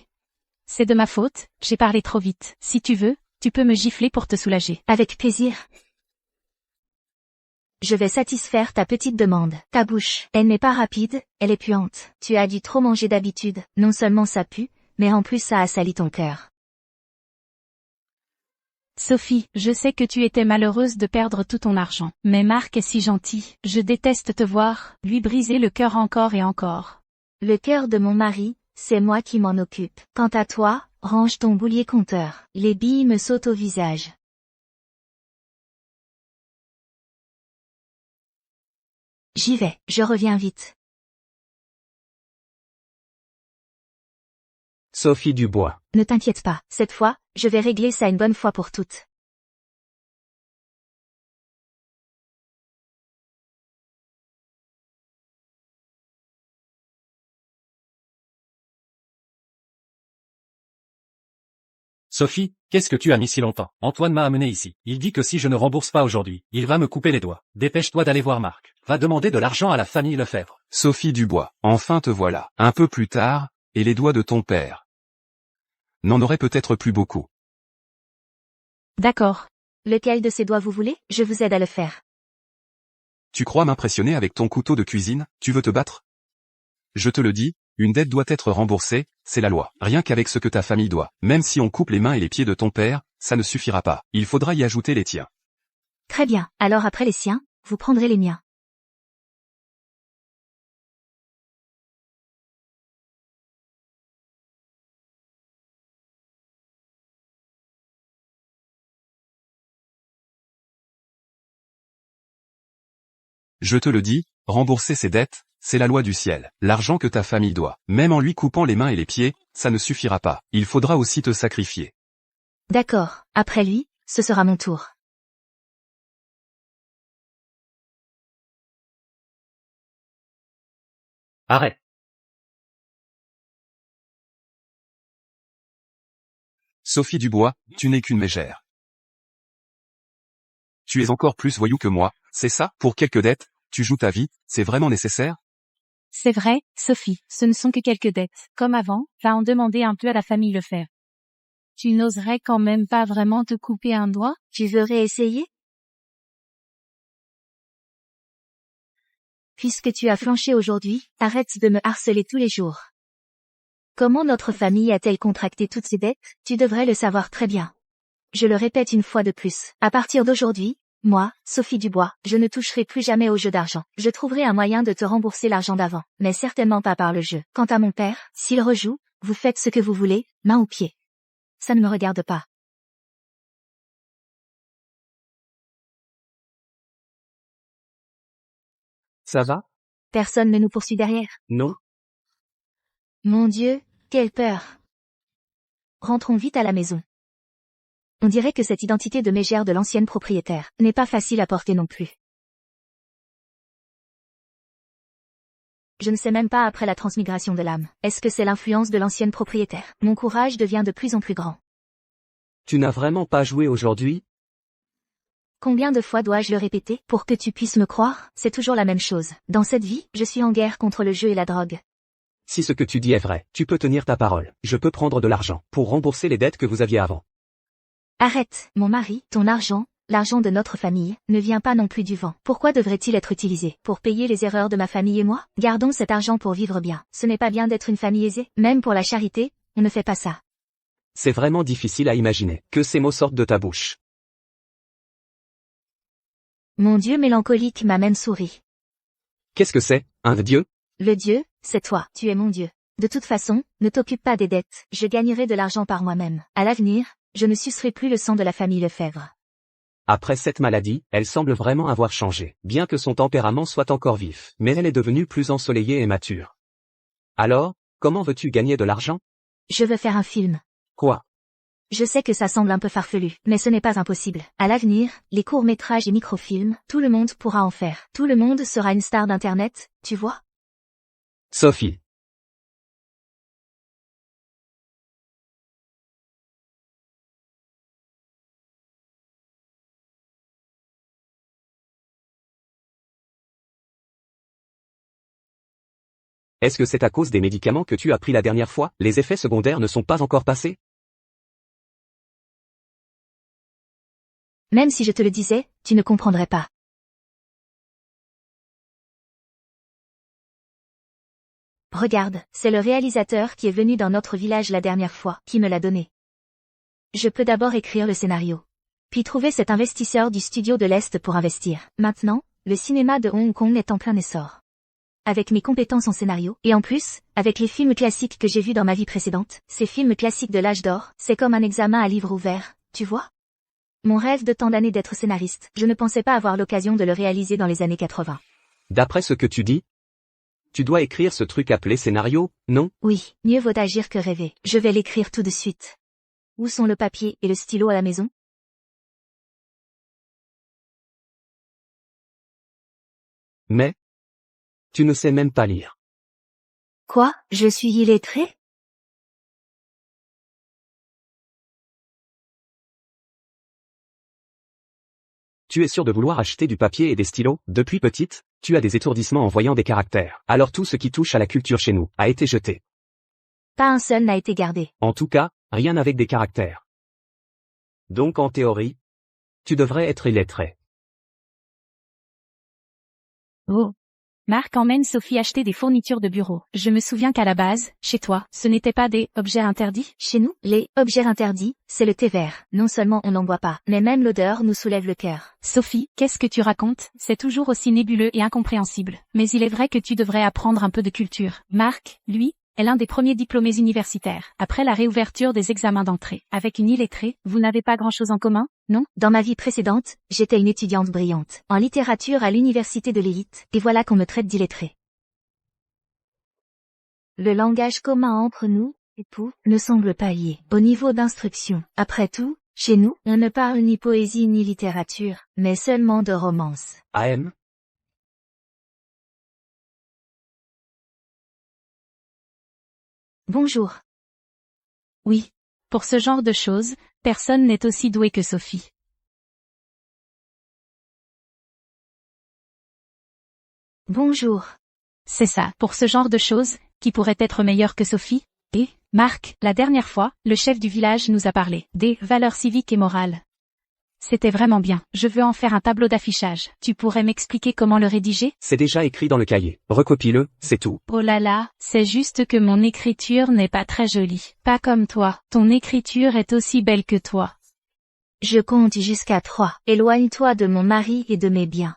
C'est de ma faute, j'ai parlé trop vite. Si tu veux, tu peux me gifler pour te soulager. Avec plaisir. Je vais satisfaire ta petite demande. Ta bouche, elle n'est pas rapide, elle est puante. Tu as dû trop manger d'habitude. Non seulement ça pue, mais en plus ça a sali ton cœur. Sophie, je sais que tu étais malheureuse de perdre tout ton argent. Mais Marc est si gentil. Je déteste te voir, lui briser le cœur encore et encore. Le cœur de mon mari, c'est moi qui m'en occupe. Quant à toi, range ton boulier compteur. Les billes me sautent au visage. J'y vais, je reviens vite. Sophie Dubois. Ne t'inquiète pas, cette fois, je vais régler ça une bonne fois pour toutes. Sophie, qu'est-ce que tu as mis si longtemps? Antoine m'a amené ici. Il dit que si je ne rembourse pas aujourd'hui, il va me couper les doigts. Dépêche-toi d'aller voir Marc. Va demander de l'argent à la famille Lefebvre. Sophie Dubois, enfin te voilà. Un peu plus tard, et les doigts de ton père. N'en aurait peut-être plus beaucoup. D'accord. Lequel de ces doigts vous voulez? Je vous aide à le faire. Tu crois m'impressionner avec ton couteau de cuisine? Tu veux te battre? Je te le dis, une dette doit être remboursée, c'est la loi. Rien qu'avec ce que ta famille doit. Même si on coupe les mains et les pieds de ton père, ça ne suffira pas. Il faudra y ajouter les tiens. Très bien, alors après les siens, vous prendrez les miens. Je te le dis, rembourser ses dettes, c'est la loi du ciel. L'argent que ta famille doit, même en lui coupant les mains et les pieds, ça ne suffira pas. Il faudra aussi te sacrifier. D'accord, après lui, ce sera mon tour. Arrête. Sophie Dubois, tu n'es qu'une mégère. Tu es encore plus voyou que moi, c'est ça? Pour quelques dettes, tu joues ta vie, c'est vraiment nécessaire? C'est vrai, Sophie, ce ne sont que quelques dettes. Comme avant, va en demander un peu à la famille Lefebvre. Tu n'oserais quand même pas vraiment te couper un doigt? Tu veux réessayer? Puisque tu as flanché aujourd'hui, arrête de me harceler tous les jours. Comment notre famille a-t-elle contracté toutes ces dettes? Tu devrais le savoir très bien. Je le répète une fois de plus. À partir d'aujourd'hui, moi, Sophie Dubois, je ne toucherai plus jamais au jeu d'argent. Je trouverai un moyen de te rembourser l'argent d'avant, mais certainement pas par le jeu. Quant à mon père, s'il rejoue, vous faites ce que vous voulez, main ou pied. Ça ne me regarde pas. Ça va? Personne ne nous poursuit derrière. Non? Mon Dieu, quelle peur. Rentrons vite à la maison. On dirait que cette identité de mégère de l'ancienne propriétaire n'est pas facile à porter non plus. Je ne sais même pas après la transmigration de l'âme. Est-ce que c'est l'influence de l'ancienne propriétaire? Mon courage devient de plus en plus grand. Tu n'as vraiment pas joué aujourd'hui? Combien de fois dois-je le répéter pour que tu puisses me croire? C'est toujours la même chose. Dans cette vie, je suis en guerre contre le jeu et la drogue. Si ce que tu dis est vrai, tu peux tenir ta parole. Je peux prendre de l'argent pour rembourser les dettes que vous aviez avant. Arrête, mon mari, ton argent, l'argent de notre famille, ne vient pas non plus du vent. Pourquoi devrait-il être utilisé? Pour payer les erreurs de ma famille et moi? Gardons cet argent pour vivre bien. Ce n'est pas bien d'être une famille aisée. Même pour la charité, on ne fait pas ça. C'est vraiment difficile à imaginer que ces mots sortent de ta bouche. Mon Dieu mélancolique m'amène sourit. Qu'est-ce que c'est, un dieu? Le Dieu, c'est toi, tu es mon Dieu. De toute façon, ne t'occupe pas des dettes, je gagnerai de l'argent par moi-même. À l'avenir, je ne sucerai plus le sang de la famille Lefebvre. Après cette maladie, elle semble vraiment avoir changé, bien que son tempérament soit encore vif, mais elle est devenue plus ensoleillée et mature. Alors, comment veux-tu gagner de l'argent? Je veux faire un film. Quoi? Je sais que ça semble un peu farfelu, mais ce n'est pas impossible. À l'avenir, les courts-métrages et microfilms, tout le monde pourra en faire. Tout le monde sera une star d'Internet, tu vois? Sophie. Est-ce que c'est à cause des médicaments que tu as pris la dernière fois? Les effets secondaires ne sont pas encore passés? Même si je te le disais, tu ne comprendrais pas. Regarde, c'est le réalisateur qui est venu dans notre village la dernière fois, qui me l'a donné. Je peux d'abord écrire le scénario. Puis trouver cet investisseur du studio de l'Est pour investir. Maintenant, le cinéma de Hong Kong est en plein essor. Avec mes compétences en scénario, et en plus, avec les films classiques que j'ai vus dans ma vie précédente, ces films classiques de l'âge d'or, c'est comme un examen à livre ouvert, tu vois? Mon rêve de tant d'années d'être scénariste, je ne pensais pas avoir l'occasion de le réaliser dans les années 80. D'après ce que tu dis, tu dois écrire ce truc appelé scénario, non? Oui, mieux vaut agir que rêver. Je vais l'écrire tout de suite. Où sont le papier et le stylo à la maison? Mais, tu ne sais même pas lire. Quoi? Je suis illettré? Tu es sûr de vouloir acheter du papier et des stylos? Depuis petite, tu as des étourdissements en voyant des caractères. Alors tout ce qui touche à la culture chez nous a été jeté. Pas un seul n'a été gardé. En tout cas, rien avec des caractères. Donc en théorie, tu devrais être illettré. Oh. Marc emmène Sophie acheter des fournitures de bureau. Je me souviens qu'à la base, chez toi, ce n'était pas des objets interdits? Chez nous, les objets interdits, c'est le thé vert. Non seulement on n'en boit pas, mais même l'odeur nous soulève le cœur. Sophie, qu'est-ce que tu racontes? C'est toujours aussi nébuleux et incompréhensible. Mais il est vrai que tu devrais apprendre un peu de culture. Marc, lui, est l'un des premiers diplômés universitaires. Après la réouverture des examens d'entrée. Avec une illettrée, vous n'avez pas grand-chose en commun, non? Dans ma vie précédente, j'étais une étudiante brillante, en littérature à l'université de l'élite, et voilà qu'on me traite d'illettrée. Le langage commun entre nous, époux, ne semble pas lié au niveau d'instruction. Après tout, chez nous, on ne parle ni poésie ni littérature, mais seulement de romance. AM? Bonjour. Oui. Pour ce genre de choses, personne n'est aussi doué que Sophie. Bonjour. C'est ça. Pour ce genre de choses, qui pourrait être meilleur que Sophie? Et, Marc, la dernière fois, le chef du village nous a parlé des valeurs civiques et morales. C'était vraiment bien. Je veux en faire un tableau d'affichage. Tu pourrais m'expliquer comment le rédiger? C'est déjà écrit dans le cahier. Recopie-le, c'est tout. Oh là là, c'est juste que mon écriture n'est pas très jolie. Pas comme toi. Ton écriture est aussi belle que toi. Je compte jusqu'à 3. Éloigne-toi de mon mari et de mes biens.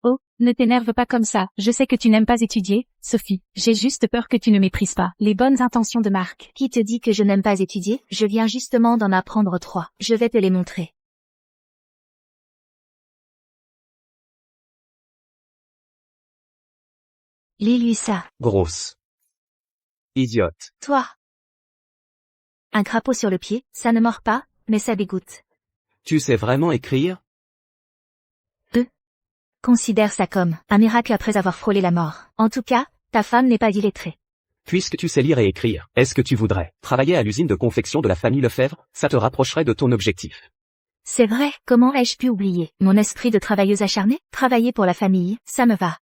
Oh, ne t'énerve pas comme ça. Je sais que tu n'aimes pas étudier, Sophie. J'ai juste peur que tu ne méprises pas les bonnes intentions de Marc. Qui te dit que je n'aime pas étudier? Je viens justement d'en apprendre 3. Je vais te les montrer. Lis-lui ça. Grosse. Idiote. Toi. Un crapaud sur le pied, ça ne mord pas, mais ça dégoûte. Tu sais vraiment écrire? Considère ça comme un miracle après avoir frôlé la mort. En tout cas, ta femme n'est pas illettrée. Puisque tu sais lire et écrire, est-ce que tu voudrais travailler à l'usine de confection de la famille Lefebvre? Ça te rapprocherait de ton objectif. C'est vrai, comment ai-je pu oublier mon esprit de travailleuse acharnée? Travailler pour la famille, ça me va.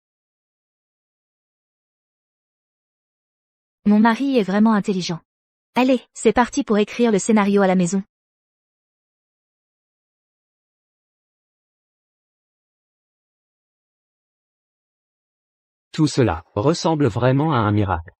Mon mari est vraiment intelligent. Allez, c'est parti pour écrire le scénario à la maison. Tout cela ressemble vraiment à un miracle.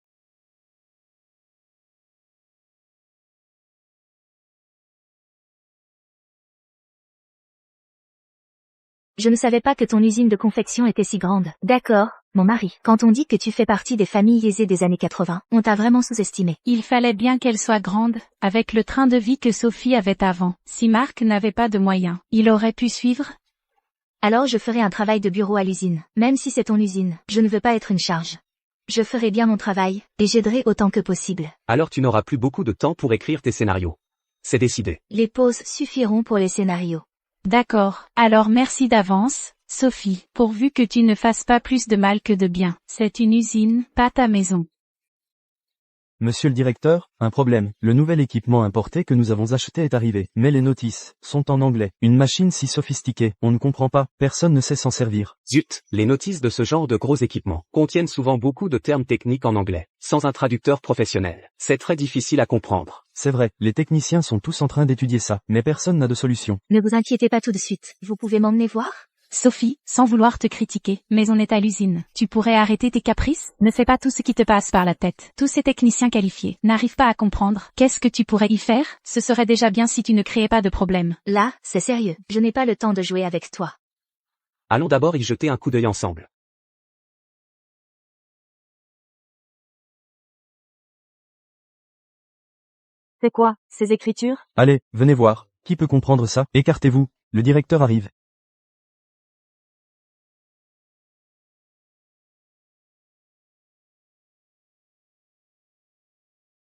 Je ne savais pas que ton usine de confection était si grande. D'accord, mon mari. Quand on dit que tu fais partie des familles aisées des années 80, on t'a vraiment sous-estimé. Il fallait bien qu'elle soit grande, avec le train de vie que Sophie avait avant. Si Marc n'avait pas de moyens, il aurait pu suivre? Alors je ferai un travail de bureau à l'usine. Même si c'est ton usine, je ne veux pas être une charge. Je ferai bien mon travail, et j'aiderai autant que possible. Alors tu n'auras plus beaucoup de temps pour écrire tes scénarios. C'est décidé. Les pauses suffiront pour les scénarios. D'accord. Alors merci d'avance, Sophie, pourvu que tu ne fasses pas plus de mal que de bien. C'est une usine, pas ta maison. Monsieur le directeur, un problème. Le nouvel équipement importé que nous avons acheté est arrivé. Mais les notices sont en anglais. Une machine si sophistiquée, on ne comprend pas, personne ne sait s'en servir. Zut, les notices de ce genre de gros équipements contiennent souvent beaucoup de termes techniques en anglais, sans un traducteur professionnel. C'est très difficile à comprendre. C'est vrai, les techniciens sont tous en train d'étudier ça, mais personne n'a de solution. Ne vous inquiétez pas tout de suite. Vous pouvez m'emmener voir? Sophie, sans vouloir te critiquer, mais on est à l'usine. Tu pourrais arrêter tes caprices? Ne fais pas tout ce qui te passe par la tête. Tous ces techniciens qualifiés n'arrivent pas à comprendre. Qu'est-ce que tu pourrais y faire? Ce serait déjà bien si tu ne créais pas de problème. Là, c'est sérieux. Je n'ai pas le temps de jouer avec toi. Allons d'abord y jeter un coup d'œil ensemble. C'est quoi, ces écritures? Allez, venez voir. Qui peut comprendre ça? Écartez-vous. Le directeur arrive.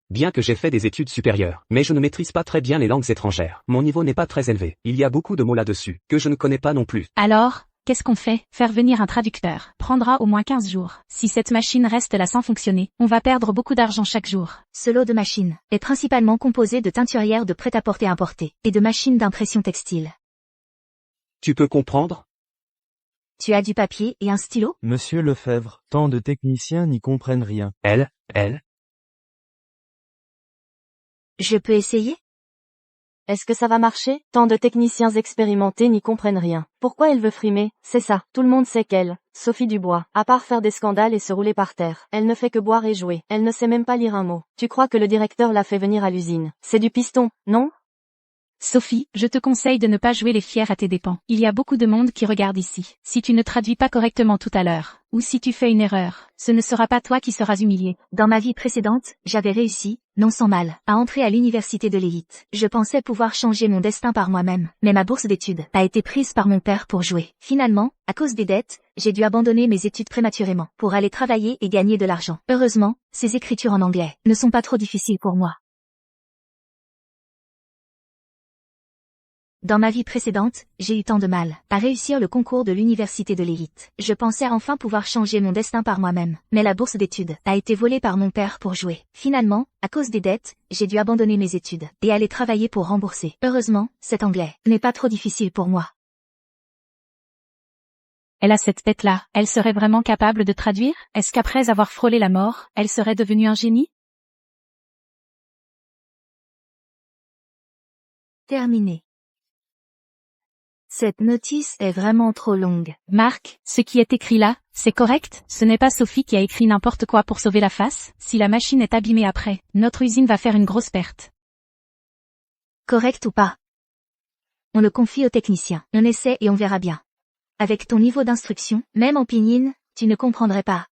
Bien que j'ai fait des études supérieures, mais je ne maîtrise pas très bien les langues étrangères. Mon niveau n'est pas très élevé. Il y a beaucoup de mots là-dessus, que je ne connais pas non plus. Alors, qu'est-ce qu'on fait? Faire venir un traducteur. Prendra au moins 15 jours. Si cette machine reste là sans fonctionner, on va perdre beaucoup d'argent chaque jour. Ce lot de machines est principalement composé de teinturières de prêt-à-porter importées et de machines d'impression textile. Tu peux comprendre? Tu as du papier et un stylo? Monsieur Lefebvre, tant de techniciens n'y comprennent rien. Elle. Je peux essayer? Est-ce que ça va marcher? Tant de techniciens expérimentés n'y comprennent rien. Pourquoi elle veut frimer? C'est ça. Tout le monde sait qu'elle, Sophie Dubois, à part faire des scandales et se rouler par terre, elle ne fait que boire et jouer. Elle ne sait même pas lire un mot. Tu crois que le directeur l'a fait venir à l'usine? C'est du piston, non? Sophie, je te conseille de ne pas jouer les fiers à tes dépens. Il y a beaucoup de monde qui regarde ici. Si tu ne traduis pas correctement tout à l'heure, ou si tu fais une erreur, ce ne sera pas toi qui seras humilié. Dans ma vie précédente, j'avais réussi, non sans mal, à entrer à l'université de l'élite. Je pensais pouvoir changer mon destin par moi-même, mais ma bourse d'études a été prise par mon père pour jouer. Finalement, à cause des dettes, j'ai dû abandonner mes études prématurément pour aller travailler et gagner de l'argent. Heureusement, ces écritures en anglais ne sont pas trop difficiles pour moi. Dans ma vie précédente, j'ai eu tant de mal à réussir le concours de l'université de l'élite. Je pensais enfin pouvoir changer mon destin par moi-même, mais la bourse d'études a été volée par mon père pour jouer. Finalement, à cause des dettes, j'ai dû abandonner mes études et aller travailler pour rembourser. Heureusement, cet anglais n'est pas trop difficile pour moi. Elle a cette tête-là. Elle serait vraiment capable de traduire? Est-ce qu'après avoir frôlé la mort, elle serait devenue un génie? Terminé. Cette notice est vraiment trop longue. Marc, ce qui est écrit là, c'est correct? Ce n'est pas Sophie qui a écrit n'importe quoi pour sauver la face? Si la machine est abîmée après, notre usine va faire une grosse perte. Correct ou pas? On le confie au technicien. On essaie et on verra bien. Avec ton niveau d'instruction, même en pinyin, tu ne comprendrais pas.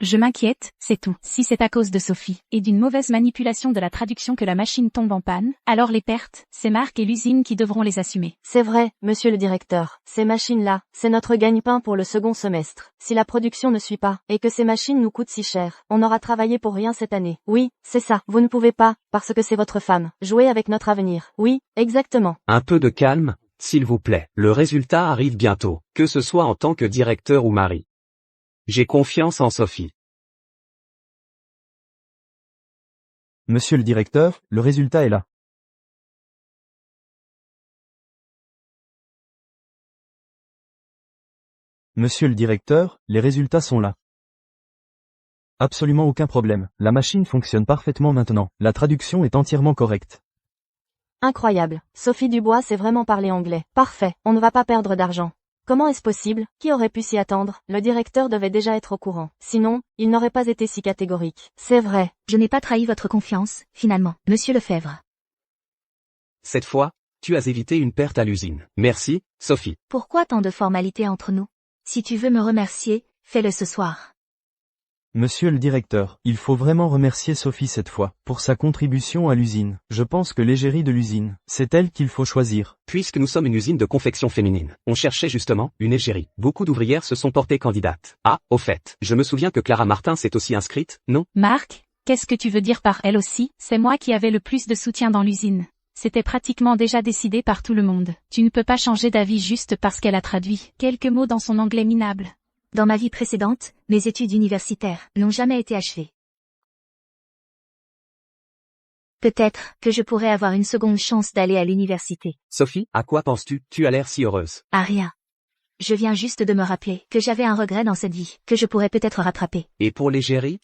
Je m'inquiète, c'est tout. Si c'est à cause de Sophie, et d'une mauvaise manipulation de la traduction que la machine tombe en panne, alors les pertes, c'est Marc et l'usine qui devront les assumer. C'est vrai, monsieur le directeur. Ces machines-là, c'est notre gagne-pain pour le second semestre. Si la production ne suit pas, et que ces machines nous coûtent si cher, on aura travaillé pour rien cette année. Oui, c'est ça. Vous ne pouvez pas, parce que c'est votre femme, jouer avec notre avenir. Oui, exactement. Un peu de calme, s'il vous plaît. Le résultat arrive bientôt, que ce soit en tant que directeur ou mari. J'ai confiance en Sophie. Monsieur le directeur, le résultat est là. Monsieur le directeur, les résultats sont là. Absolument aucun problème. La machine fonctionne parfaitement maintenant. La traduction est entièrement correcte. Incroyable. Sophie Dubois sait vraiment parler anglais. Parfait. On ne va pas perdre d'argent. Comment est-ce possible? Qui aurait pu s'y attendre? Le directeur devait déjà être au courant. Sinon, il n'aurait pas été si catégorique. C'est vrai. Je n'ai pas trahi votre confiance, finalement, monsieur Lefebvre. Cette fois, tu as évité une perte à l'usine. Merci, Sophie. Pourquoi tant de formalités entre nous? Si tu veux me remercier, fais-le ce soir. Monsieur le directeur, il faut vraiment remercier Sophie cette fois, pour sa contribution à l'usine. Je pense que l'égérie de l'usine, c'est elle qu'il faut choisir. Puisque nous sommes une usine de confection féminine, on cherchait justement une égérie. Beaucoup d'ouvrières se sont portées candidates. Ah, au fait, je me souviens que Clara Martin s'est aussi inscrite, non? Marc, qu'est-ce que tu veux dire par elle aussi? C'est moi qui avais le plus de soutien dans l'usine. C'était pratiquement déjà décidé par tout le monde. Tu ne peux pas changer d'avis juste parce qu'elle a traduit quelques mots dans son anglais minable. Dans ma vie précédente, mes études universitaires n'ont jamais été achevées. Peut-être que je pourrais avoir une seconde chance d'aller à l'université. Sophie, à quoi penses-tu? Tu as l'air si heureuse. À rien. Je viens juste de me rappeler que j'avais un regret dans cette vie, que je pourrais peut-être rattraper. Et pour l'égérie?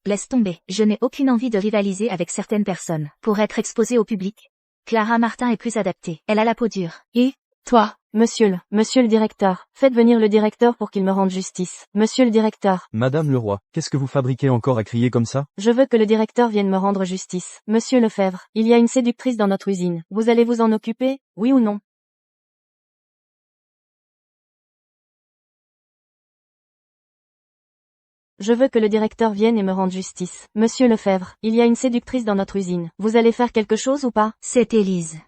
Laisse tomber, je n'ai aucune envie de rivaliser avec certaines personnes. Pour être exposée au public, Clara Martin est plus adaptée. Elle a la peau dure. Et, toi, monsieur le directeur, faites venir le directeur pour qu'il me rende justice. Monsieur le directeur. Madame Leroy, qu'est-ce que vous fabriquez encore à crier comme ça? Je veux que le directeur vienne me rendre justice. Monsieur Lefebvre, il y a une séductrice dans notre usine. Vous allez vous en occuper, oui ou non? Je veux que le directeur vienne et me rende justice. Monsieur Lefebvre, il y a une séductrice dans notre usine. Vous allez faire quelque chose ou pas? C'est Élise.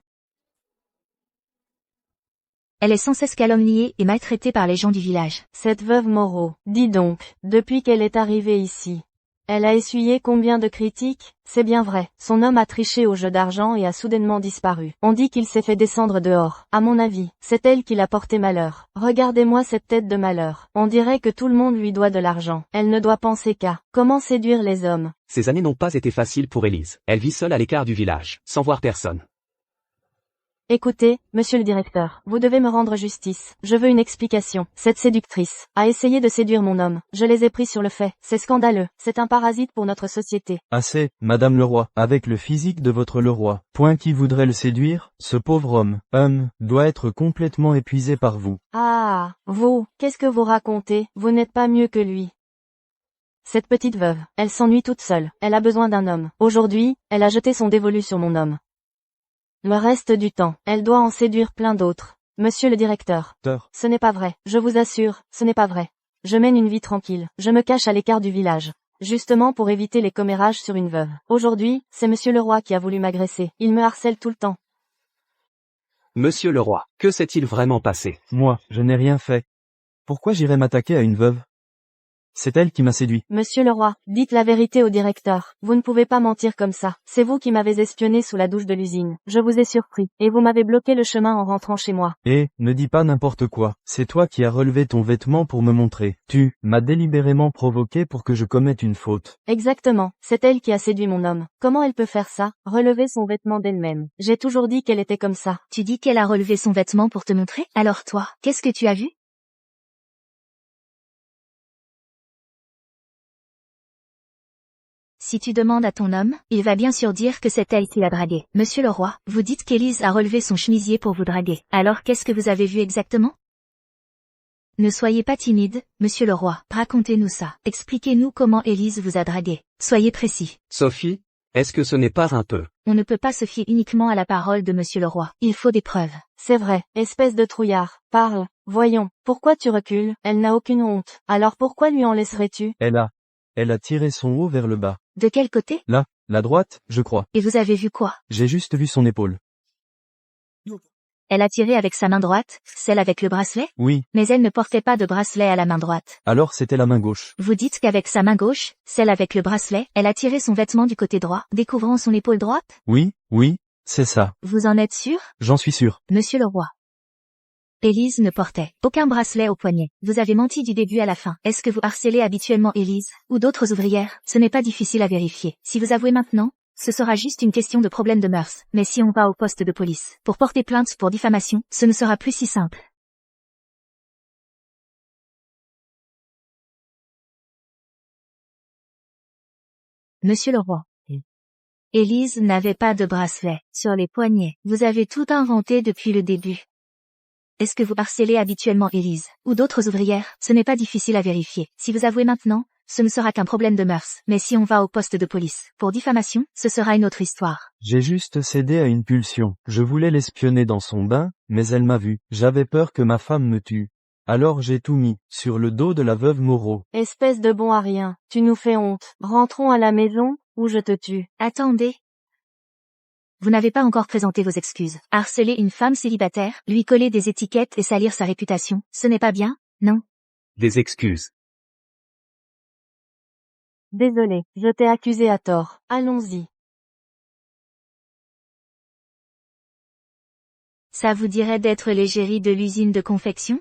Elle est sans cesse calomniée et maltraitée par les gens du village. Cette veuve Moreau, dis donc, depuis qu'elle est arrivée ici, elle a essuyé combien de critiques? C'est bien vrai, son homme a triché au jeu d'argent et a soudainement disparu. On dit qu'il s'est fait descendre dehors. À mon avis, c'est elle qui l'a porté malheur. Regardez-moi cette tête de malheur. On dirait que tout le monde lui doit de l'argent. Elle ne doit penser qu'à comment séduire les hommes. Ces années n'ont pas été faciles pour Élise. Elle vit seule à l'écart du village, sans voir personne. Écoutez, monsieur le directeur, vous devez me rendre justice. Je veux une explication. Cette séductrice a essayé de séduire mon homme. Je les ai pris sur le fait. C'est scandaleux. C'est un parasite pour notre société. Assez, Madame Leroy, avec le physique de votre Leroy, point qui voudrait le séduire, ce pauvre homme, doit être complètement épuisé par vous. Ah, vous, qu'est-ce que vous racontez? Vous n'êtes pas mieux que lui. Cette petite veuve, elle s'ennuie toute seule. Elle a besoin d'un homme. Aujourd'hui, elle a jeté son dévolu sur mon homme. Le reste du temps, elle doit en séduire plein d'autres. Monsieur le directeur. Ce n'est pas vrai. Je vous assure, ce n'est pas vrai. Je mène une vie tranquille. Je me cache à l'écart du village. Justement pour éviter les commérages sur une veuve. Aujourd'hui, c'est monsieur Leroy qui a voulu m'agresser. Il me harcèle tout le temps. Monsieur Leroy, que s'est-il vraiment passé? Moi, je n'ai rien fait. Pourquoi j'irais m'attaquer à une veuve? C'est elle qui m'a séduit. Monsieur Leroy, dites la vérité au directeur. Vous ne pouvez pas mentir comme ça. C'est vous qui m'avez espionné sous la douche de l'usine. Je vous ai surpris, et vous m'avez bloqué le chemin en rentrant chez moi. Ne dis pas n'importe quoi. C'est toi qui as relevé ton vêtement pour me montrer. Tu m'as délibérément provoqué pour que je commette une faute. Exactement. C'est elle qui a séduit mon homme. Comment elle peut faire ça? Relever son vêtement d'elle-même. J'ai toujours dit qu'elle était comme ça. Tu dis qu'elle a relevé son vêtement pour te montrer? Alors toi, qu'est-ce que tu as vu? Si tu demandes à ton homme, il va bien sûr dire que c'est elle qui l'a dragué. Monsieur Leroy, vous dites qu'Élise a relevé son chemisier pour vous draguer. Alors qu'est-ce que vous avez vu exactement? Ne soyez pas timide, monsieur Leroy. Racontez-nous ça. Expliquez-nous comment Élise vous a dragué. Soyez précis. Sophie, est-ce que ce n'est pas un peu? On ne peut pas se fier uniquement à la parole de monsieur Leroy. Il faut des preuves. C'est vrai, espèce de trouillard. Parle. Voyons. Pourquoi tu recules? Elle n'a aucune honte. Alors pourquoi lui en laisserais-tu? Elle a tiré son haut vers le bas. De quel côté? Là, la droite, je crois. Et vous avez vu quoi? J'ai juste vu son épaule. Elle a tiré avec sa main droite, celle avec le bracelet? Oui. Mais elle ne portait pas de bracelet à la main droite. Alors c'était la main gauche. Vous dites qu'avec sa main gauche, celle avec le bracelet, elle a tiré son vêtement du côté droit, découvrant son épaule droite? Oui, c'est ça. Vous en êtes sûr? J'en suis sûr. Monsieur Leroy. Élise ne portait aucun bracelet au poignet. Vous avez menti du début à la fin. Est-ce que vous harcelez habituellement Élise, ou d'autres ouvrières? Ce n'est pas difficile à vérifier. Si vous avouez maintenant, ce sera juste une question de problème de mœurs. Mais si on va au poste de police, pour porter plainte pour diffamation, ce ne sera plus si simple. Monsieur Leroy. Élise n'avait pas de bracelet sur les poignets. Vous avez tout inventé depuis le début. Est-ce que vous harcelez habituellement Élise, ou d'autres ouvrières? Ce n'est pas difficile à vérifier. Si vous avouez maintenant, ce ne sera qu'un problème de mœurs. Mais si on va au poste de police, pour diffamation, ce sera une autre histoire. J'ai juste cédé à une pulsion. Je voulais l'espionner dans son bain, mais elle m'a vu. J'avais peur que ma femme me tue. Alors j'ai tout mis, sur le dos de la veuve Moreau. Espèce de bon à rien, tu nous fais honte. Rentrons à la maison, ou je te tue. Attendez. Vous n'avez pas encore présenté vos excuses. Harceler une femme célibataire, lui coller des étiquettes et salir sa réputation, ce n'est pas bien, non? Des excuses. Désolé, je t'ai accusé à tort. Allons-y. Ça vous dirait d'être l'égérie de l'usine de confection?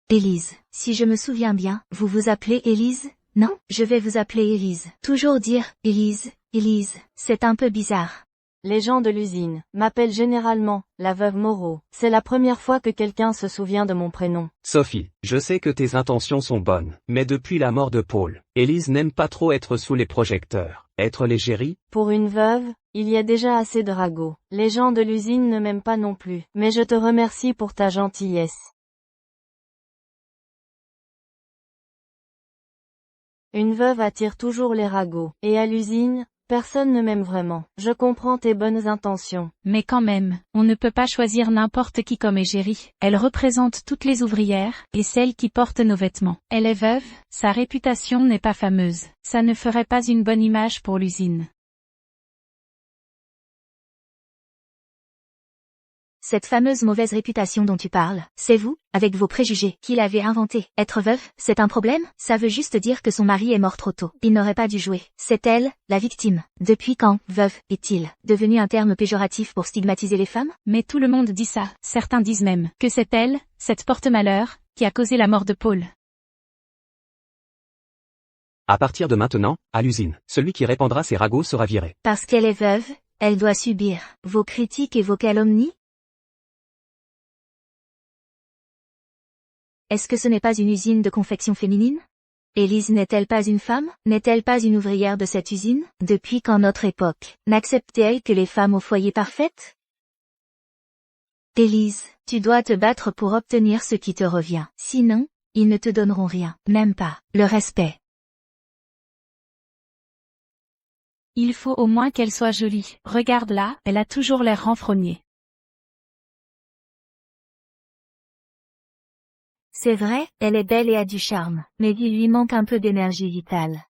Élise, si je me souviens bien, vous vous appelez Élise? Non, je vais vous appeler Élise. Toujours dire Élise, Élise, c'est un peu bizarre. Les gens de l'usine m'appellent généralement la veuve Moreau. C'est la première fois que quelqu'un se souvient de mon prénom. Sophie, je sais que tes intentions sont bonnes, mais depuis la mort de Paul, Élise n'aime pas trop être sous les projecteurs. Être l'égérie? Pour une veuve, il y a déjà assez de ragots. Les gens de l'usine ne m'aiment pas non plus. Mais je te remercie pour ta gentillesse. Une veuve attire toujours les ragots. Et à l'usine, personne ne m'aime vraiment. Je comprends tes bonnes intentions. Mais quand même, on ne peut pas choisir n'importe qui comme égérie. Elle représente toutes les ouvrières, et celles qui portent nos vêtements. Elle est veuve, sa réputation n'est pas fameuse. Ça ne ferait pas une bonne image pour l'usine. Cette fameuse mauvaise réputation dont tu parles, c'est vous, avec vos préjugés, qui l'avez inventée. Être veuve, c'est un problème? Ça veut juste dire que son mari est mort trop tôt. Il n'aurait pas dû jouer. C'est elle, la victime. Depuis quand, veuve, est-il devenu un terme péjoratif pour stigmatiser les femmes? Mais tout le monde dit ça. Certains disent même que c'est elle, cette porte-malheur, qui a causé la mort de Paul. À partir de maintenant, à l'usine, celui qui répandra ses ragots sera viré. Parce qu'elle est veuve, elle doit subir vos critiques et vos calomnies? Est-ce que ce n'est pas une usine de confection féminine? Élise n'est-elle pas une femme? N'est-elle pas une ouvrière de cette usine? Depuis quand notre époque n'accepte-t-elle que les femmes au foyer parfaites? Élise, tu dois te battre pour obtenir ce qui te revient. Sinon, ils ne te donneront rien, même pas le respect. Il faut au moins qu'elle soit jolie. Regarde-la, elle a toujours l'air renfrognée. C'est vrai, elle est belle et a du charme, mais il lui manque un peu d'énergie vitale.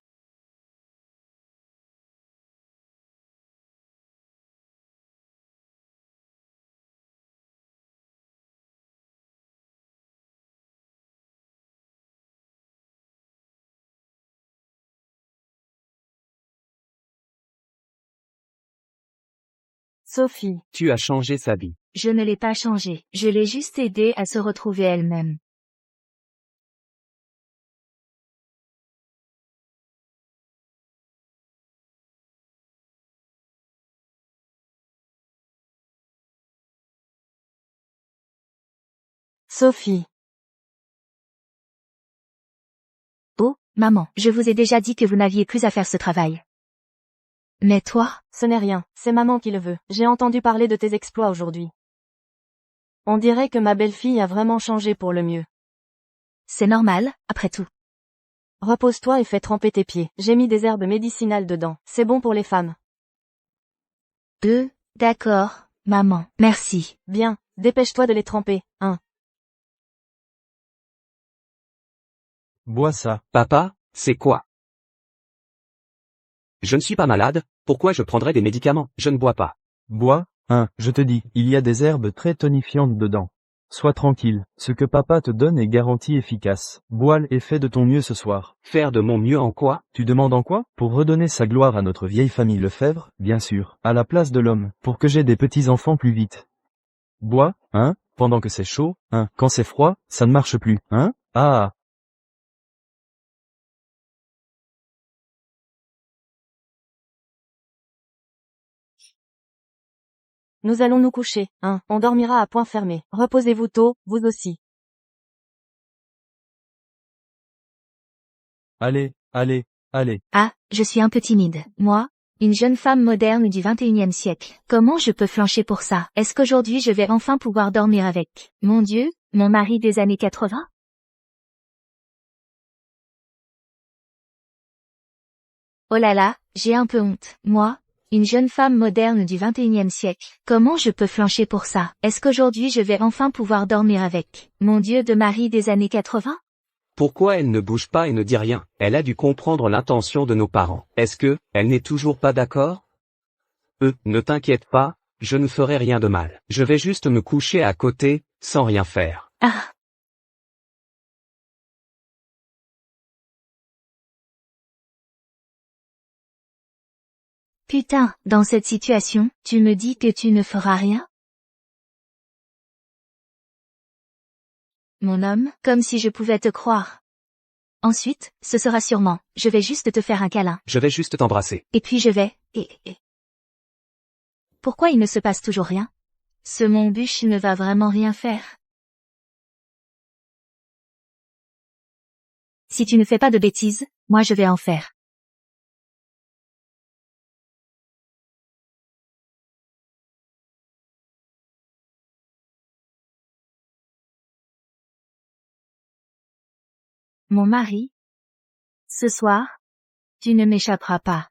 Sophie. Tu as changé sa vie. Je ne l'ai pas changée, je l'ai juste aidée à se retrouver elle-même. Sophie. Oh, maman, je vous ai déjà dit que vous n'aviez plus à faire ce travail. Mais toi? Ce n'est rien, c'est maman qui le veut. J'ai entendu parler de tes exploits aujourd'hui. On dirait que ma belle-fille a vraiment changé pour le mieux. C'est normal, après tout. Repose-toi et fais tremper tes pieds. J'ai mis des herbes médicinales dedans. C'est bon pour les femmes. D'accord, maman. Merci. Bien, dépêche-toi de les tremper, hein. Bois ça. Papa, c'est quoi? Je ne suis pas malade, pourquoi je prendrais des médicaments? Je ne bois pas. Bois, hein, je te dis, il y a des herbes très tonifiantes dedans. Sois tranquille, ce que papa te donne est garantie efficace. Bois-le et fais de ton mieux ce soir. Faire de mon mieux en quoi? Tu demandes en quoi? Pour redonner sa gloire à notre vieille famille Lefebvre, bien sûr, à la place de l'homme, pour que j'ai des petits-enfants plus vite. Bois, hein, pendant que c'est chaud, hein, quand c'est froid, ça ne marche plus, hein, ah. Nous allons nous coucher, hein. On dormira à point fermé. Reposez-vous tôt, vous aussi. Allez, allez, allez. Ah, je suis un peu timide. Moi, Une jeune femme moderne du 21e siècle. Comment je peux flancher pour ça? Est-ce qu'aujourd'hui je vais enfin pouvoir dormir avec mon Dieu, mon mari des années 80? Oh là là, j'ai un peu honte. Moi, une jeune femme moderne du 21e siècle. Comment je peux flancher pour ça? Est-ce qu'aujourd'hui je vais enfin pouvoir dormir avec mon Dieu de mari des années 80? Pourquoi elle ne bouge pas et ne dit rien? Elle a dû comprendre l'intention de nos parents. Est-ce que, elle n'est toujours pas d'accord? Ne t'inquiète pas, je ne ferai rien de mal. Je vais juste me coucher à côté, sans rien faire. Ah! Putain, dans cette situation, tu me dis que tu ne feras rien? Mon homme, comme si je pouvais te croire. Ensuite, ce sera sûrement, je vais juste te faire un câlin. Je vais juste t'embrasser. Et puis je vais, Pourquoi il ne se passe toujours rien? Ce mon bûche ne va vraiment rien faire. Si tu ne fais pas de bêtises, moi je vais en faire. Mon mari, ce soir, tu ne m'échapperas pas.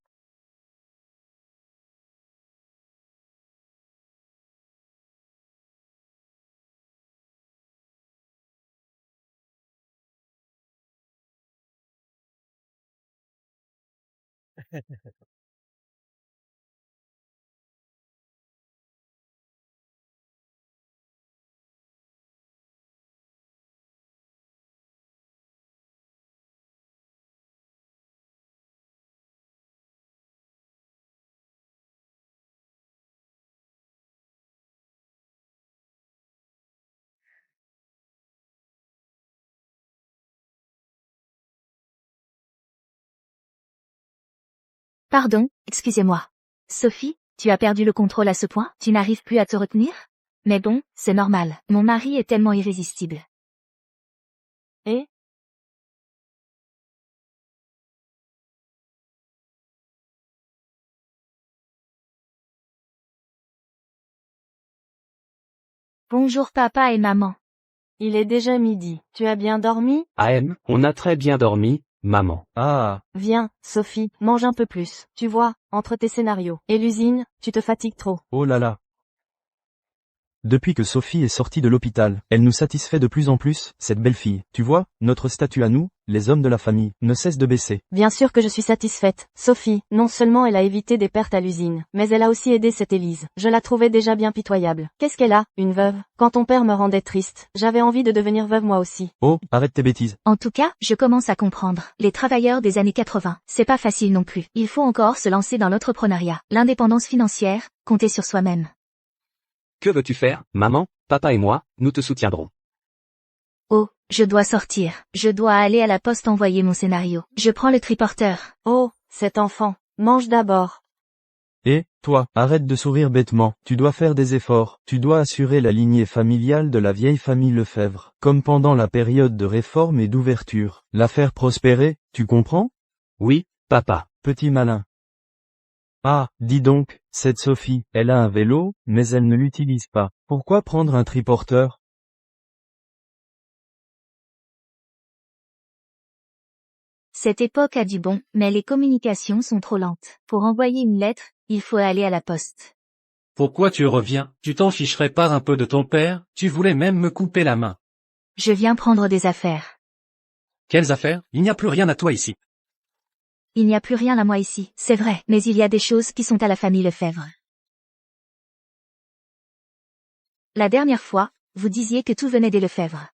Pardon, excusez-moi. Sophie, tu as perdu le contrôle à ce point? Tu n'arrives plus à te retenir? Mais bon, c'est normal. Mon mari est tellement irrésistible. Et? Bonjour papa et maman. Il est déjà midi. Tu as bien dormi? AM, on a très bien dormi, maman. Ah, Viens, Sophie, mange un peu plus. Tu vois, entre tes scénarios et l'usine, tu te fatigues trop. oh là là. Depuis que Sophie est sortie de l'hôpital, elle nous satisfait de plus en plus, cette belle fille. Tu vois, notre statut à nous, les hommes de la famille, ne cesse de baisser. Bien sûr que je suis satisfaite. Sophie, non seulement elle a évité des pertes à l'usine, mais elle a aussi aidé cette Élise. Je la trouvais déjà bien pitoyable. Qu'est-ce qu'elle a, une veuve? Quand ton père me rendait triste, j'avais envie de devenir veuve moi aussi. Oh, arrête tes bêtises. En tout cas, je commence à comprendre. Les travailleurs des années 80, c'est pas facile non plus. Il faut encore se lancer dans l'entrepreneuriat. L'indépendance financière, compter sur soi-même. Que veux-tu faire, maman? Papa et moi, nous te soutiendrons. Oh, je dois sortir. Je dois aller à la poste envoyer mon scénario. Je prends le triporteur. Oh, cet enfant. Mange d'abord. Et, toi, arrête de sourire bêtement, tu dois faire des efforts, tu dois assurer la lignée familiale de la vieille famille Lefebvre, comme pendant la période de réforme et d'ouverture. La faire prospérer, tu comprends? Oui, papa. Petit malin. Ah, dis donc, cette Sophie, elle a un vélo, mais elle ne l'utilise pas. Pourquoi prendre un triporteur? Cette époque a du bon, mais les communications sont trop lentes. Pour envoyer une lettre, il faut aller à la poste. Pourquoi tu reviens? Tu t'en ficherais pas un peu de ton père? Tu voulais même me couper la main. Je viens prendre des affaires. Quelles affaires? Il n'y a plus rien à toi ici. Il n'y a plus rien à moi ici, c'est vrai, mais il y a des choses qui sont à la famille Lefebvre. La dernière fois, vous disiez que tout venait des Lefebvre.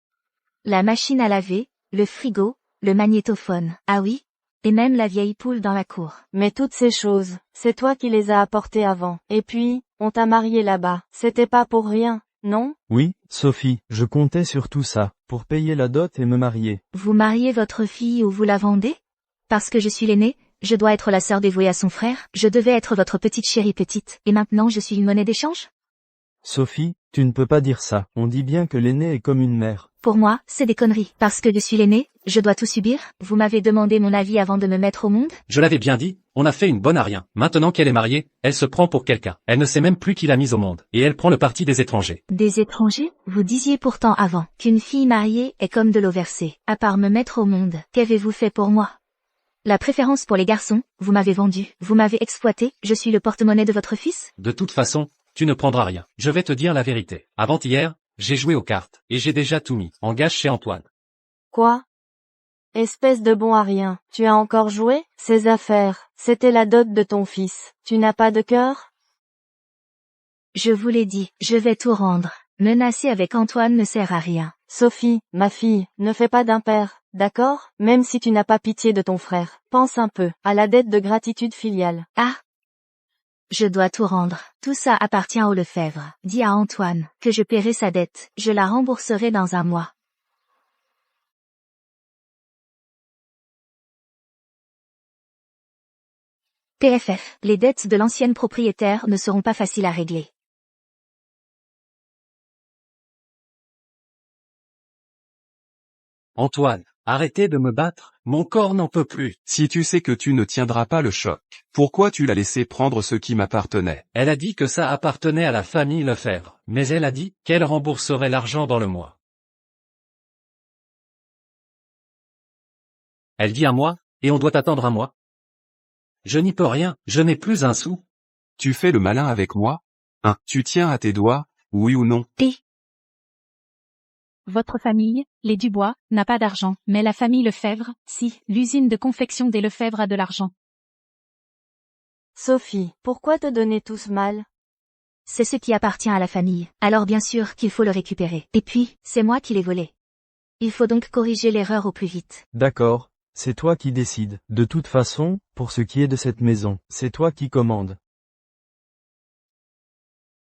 La machine à laver, le frigo, le magnétophone. Ah oui? Et même la vieille poule dans la cour. Mais toutes ces choses, c'est toi qui les as apportées avant. Et puis, on t'a marié là-bas. C'était pas pour rien, non? Oui, Sophie, je comptais sur tout ça, pour payer la dot et me marier. Vous mariez votre fille ou vous la vendez? Parce que je suis l'aînée, je dois être la sœur dévouée à son frère, je devais être votre petite chérie petite, et maintenant je suis une monnaie d'échange? Sophie, Tu ne peux pas dire ça. On dit bien que l'aîné est comme une mère. Pour moi, c'est des conneries. Parce que je suis l'aîné, je dois tout subir. Vous m'avez demandé mon avis avant de me mettre au monde? Je l'avais bien dit, on a fait une bonne à rien. Maintenant qu'elle est mariée, elle se prend pour quelqu'un. Elle ne sait même plus qui l'a mise au monde. Et elle prend le parti des étrangers. Des étrangers? Vous disiez pourtant avant qu'une fille mariée est comme de l'eau versée. À part me mettre au monde, qu'avez-vous fait pour moi? La préférence pour les garçons, vous m'avez vendu, vous m'avez exploité, je suis le porte-monnaie de votre fils? De toute façon, tu ne prendras rien. Je vais te dire la vérité. Avant-hier, j'ai joué aux cartes, et j'ai déjà tout mis en gage chez Antoine. Quoi? Espèce de bon à rien. Tu as encore joué? Ces affaires, c'était la dot de ton fils. Tu n'as pas de cœur? Je vous l'ai dit, je vais tout rendre. Menacer avec Antoine ne sert à rien. Sophie, ma fille, ne fais pas d'impair, d'accord? Même si tu n'as pas pitié de ton frère. Pense un peu à la dette de gratitude filiale. Ah! Je dois tout rendre. Tout ça appartient au Lefebvre. Dis à Antoine que je paierai sa dette. Je la rembourserai dans un mois. TFF. Les dettes de l'ancienne propriétaire ne seront pas faciles à régler. Antoine, arrêtez de me battre, mon corps n'en peut plus. Si tu sais que tu ne tiendras pas le choc, pourquoi tu l'as laissé prendre ce qui m'appartenait? Elle a dit que ça appartenait à la famille Lefebvre, mais elle a dit qu'elle rembourserait l'argent dans le mois. Elle dit à moi, et on doit attendre un mois. Je n'y peux rien, je n'ai plus un sou. Tu fais le malin avec moi? Tu tiens à tes doigts, oui ou non? Votre famille, les Dubois, n'a pas d'argent, mais la famille Lefebvre, si, l'usine de confection des Lefebvre a de l'argent. Sophie, pourquoi te donner tout ce mal? C'est ce qui appartient à la famille, alors bien sûr qu'il faut le récupérer. Et puis, c'est moi qui l'ai volé. Il faut donc corriger l'erreur au plus vite. D'accord, c'est toi qui décides. De toute façon, pour ce qui est de cette maison, c'est toi qui commandes.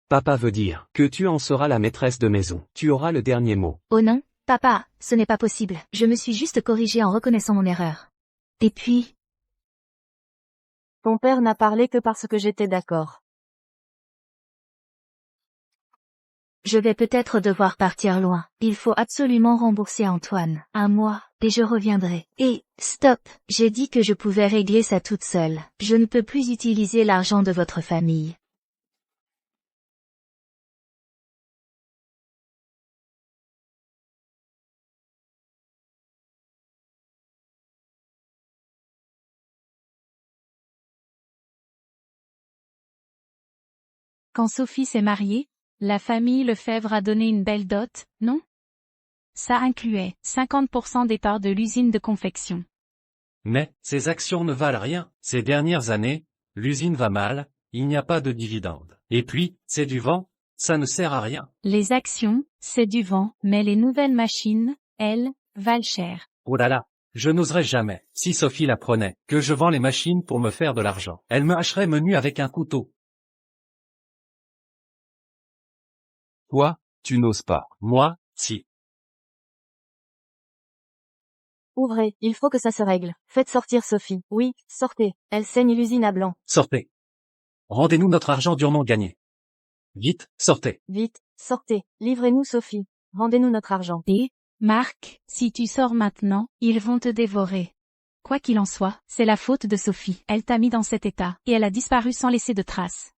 Papa veut dire que tu en seras la maîtresse de maison. Tu auras le dernier mot. Oh non, papa, ce n'est pas possible. Je me suis juste corrigée en reconnaissant mon erreur. Et puis... Ton père n'a parlé que parce que j'étais d'accord. Je vais peut-être devoir partir loin. Il faut absolument rembourser Antoine. Un mois, et je reviendrai. Et, stop, j'ai dit que je pouvais régler ça toute seule. Je ne peux plus utiliser l'argent de votre famille. Quand Sophie s'est mariée, la famille Lefebvre a donné une belle dot, non? Ça incluait 50% des parts de l'usine de confection. Mais, ces actions ne valent rien. Ces dernières années, l'usine va mal, il n'y a pas de dividendes. Et puis, c'est du vent, ça ne sert à rien. Les actions, c'est du vent, mais les nouvelles machines, elles, valent cher. Oh là là, je n'oserais jamais. Si Sophie l'apprenait, que je vends les machines pour me faire de l'argent, elle me hacherait menu avec un couteau. Toi, tu n'oses pas. Moi, si. Ouvrez, il faut que ça se règle. Faites sortir Sophie. Oui, sortez. Elle saigne l'usine à blanc. Sortez. Rendez-nous notre argent durement gagné. Vite, sortez. Vite, sortez. Livrez-nous Sophie. Rendez-nous notre argent. Et, Marc, si tu sors maintenant, ils vont te dévorer. Quoi qu'il en soit, c'est la faute de Sophie. Elle t'a mis dans cet état, et elle a disparu sans laisser de traces.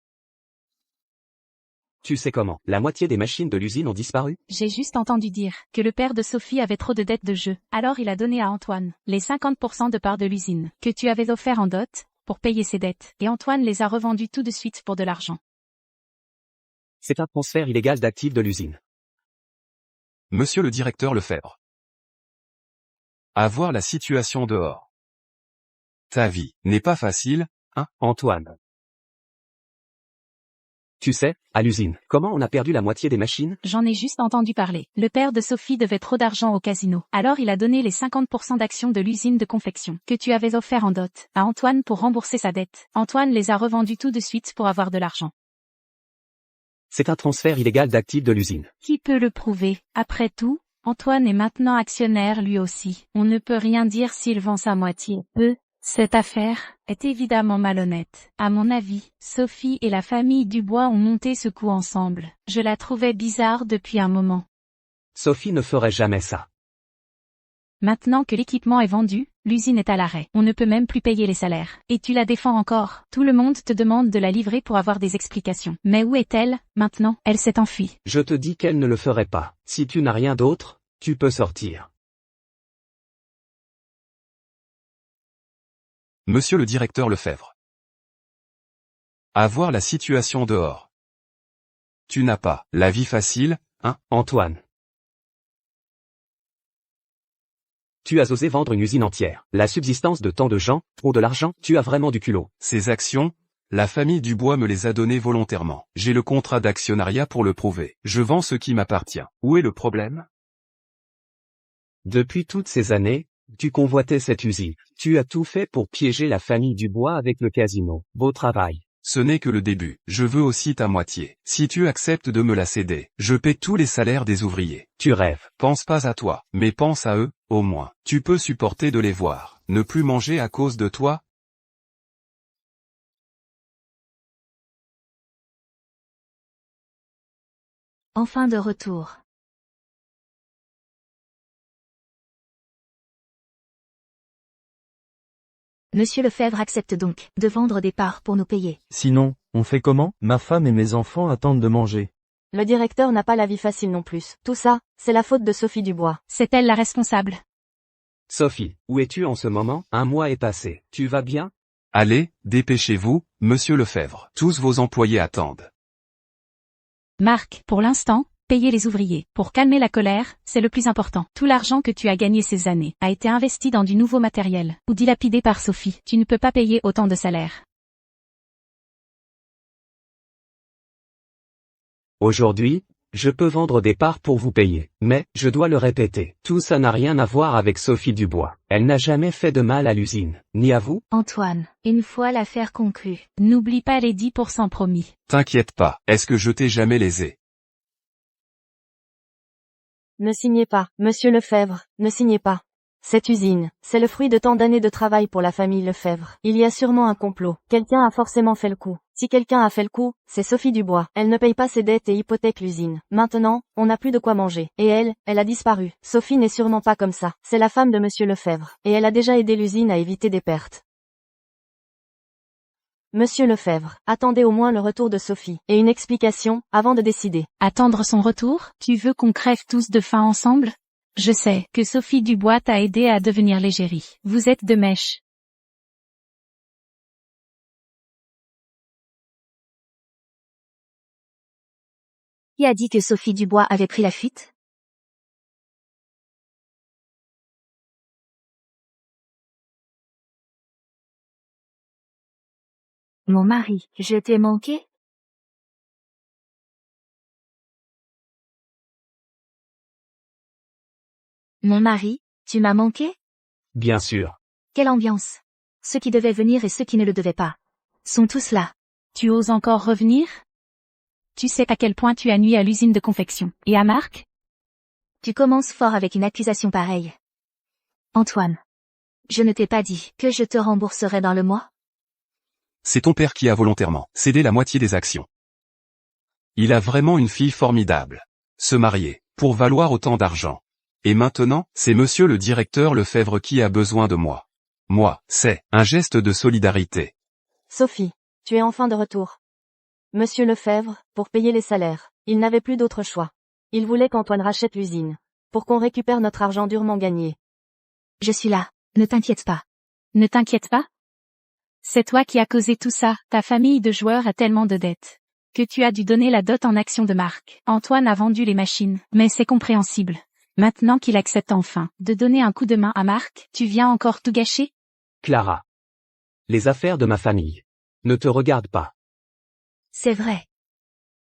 Tu sais comment? La moitié des machines de l'usine ont disparu? J'ai juste entendu dire que le père de Sophie avait trop de dettes de jeu. Alors il a donné à Antoine les 50% de parts de l'usine que tu avais offert en dot pour payer ses dettes. Et Antoine les a revendus tout de suite pour de l'argent. C'est un transfert illégal d'actifs de l'usine. Monsieur le directeur Lefebvre. À voir la situation dehors. Ta vie n'est pas facile, hein, Antoine. Tu sais, à l'usine, comment on a perdu la moitié des machines? J'en ai juste entendu parler. Le père de Sophie devait trop d'argent au casino. Alors il a donné les 50% d'actions de l'usine de confection que tu avais offert en dot à Antoine pour rembourser sa dette. Antoine les a revendus tout de suite pour avoir de l'argent. C'est un transfert illégal d'actifs de l'usine. Qui peut le prouver? Après tout, Antoine est maintenant actionnaire lui aussi. On ne peut rien dire s'il vend sa moitié. Cette affaire est évidemment malhonnête. À mon avis, Sophie et la famille Dubois ont monté ce coup ensemble. Je la trouvais bizarre depuis un moment. Sophie ne ferait jamais ça. Maintenant que l'équipement est vendu, l'usine est à l'arrêt. On ne peut même plus payer les salaires. Et tu la défends encore. Tout le monde te demande de la livrer pour avoir des explications. Mais où est-elle, maintenant? Elle s'est enfuie. Je te dis qu'elle ne le ferait pas. Si tu n'as rien d'autre, tu peux sortir. Monsieur le directeur Lefebvre. À voir la situation dehors. Tu n'as pas la vie facile, hein, Antoine. Tu as osé vendre une usine entière. La subsistance de tant de gens, pour de l'argent, tu as vraiment du culot. Ces actions, la famille Dubois me les a données volontairement. J'ai le contrat d'actionnariat pour le prouver. Je vends ce qui m'appartient. Où est le problème? Depuis toutes ces années, tu convoitais cette usine. Tu as tout fait pour piéger la famille Dubois avec le casino. Beau travail. Ce n'est que le début. Je veux aussi ta moitié. Si tu acceptes de me la céder, je paie tous les salaires des ouvriers. Tu rêves. Pense pas à toi, mais pense à eux, au moins. Tu peux supporter de les voir. Ne plus manger à cause de toi? Enfin de retour. Monsieur Lefebvre accepte donc de vendre des parts pour nous payer. Sinon, on fait comment? Ma femme et mes enfants attendent de manger. Le directeur n'a pas la vie facile non plus. Tout ça, c'est la faute de Sophie Dubois. C'est elle la responsable. Sophie, où es-tu en ce moment? Un mois est passé. Tu vas bien? Allez, dépêchez-vous, monsieur Lefebvre. Tous vos employés attendent. Marc, pour l'instant, payer les ouvriers. Pour calmer la colère, c'est le plus important. Tout l'argent que tu as gagné ces années a été investi dans du nouveau matériel, ou dilapidé par Sophie. Tu ne peux pas payer autant de salaire. Aujourd'hui, je peux vendre des parts pour vous payer. Mais, je dois le répéter, tout ça n'a rien à voir avec Sophie Dubois. Elle n'a jamais fait de mal à l'usine, ni à vous. Antoine, une fois l'affaire conclue. N'oublie pas les 10% promis. T'inquiète pas, est-ce que je t'ai jamais lésé? Ne signez pas, monsieur Lefebvre, ne signez pas. Cette usine, c'est le fruit de tant d'années de travail pour la famille Lefebvre. Il y a sûrement un complot. Quelqu'un a forcément fait le coup. Si quelqu'un a fait le coup, c'est Sophie Dubois. Elle ne paye pas ses dettes et hypothèque l'usine. Maintenant, on n'a plus de quoi manger. Et elle a disparu. Sophie n'est sûrement pas comme ça. C'est la femme de monsieur Lefebvre. Et elle a déjà aidé l'usine à éviter des pertes. Monsieur Lefebvre, attendez au moins le retour de Sophie, et une explication, avant de décider. Attendre son retour? Tu veux qu'on crève tous de faim ensemble? Je sais que Sophie Dubois t'a aidé à devenir l'égérie. Vous êtes de mèche. Qui a dit que Sophie Dubois avait pris la fuite? Mon mari, je t'ai manqué? Mon mari, tu m'as manqué? Bien sûr. Quelle ambiance! Ceux qui devaient venir et ceux qui ne le devaient pas sont tous là. Tu oses encore revenir? Tu sais à quel point tu as nui à l'usine de confection. Et à Marc? Tu commences fort avec une accusation pareille. Antoine, je ne t'ai pas dit que je te rembourserai dans le mois? C'est ton père qui a volontairement cédé la moitié des actions. Il a vraiment une fille formidable. Se marier, pour valoir autant d'argent. Et maintenant, c'est monsieur le directeur Lefebvre qui a besoin de moi. Moi, c'est un geste de solidarité. Sophie, tu es enfin de retour. Monsieur Lefebvre, pour payer les salaires, il n'avait plus d'autre choix. Il voulait qu'Antoine rachète l'usine, pour qu'on récupère notre argent durement gagné. Je suis là, ne t'inquiète pas. Ne t'inquiète pas? C'est toi qui as causé tout ça, ta famille de joueurs a tellement de dettes. Que tu as dû donner la dot en action de Marc. Antoine a vendu les machines, mais c'est compréhensible. Maintenant qu'il accepte enfin de donner un coup de main à Marc, tu viens encore tout gâcher? Clara. Les affaires de ma famille ne te regardent pas. C'est vrai.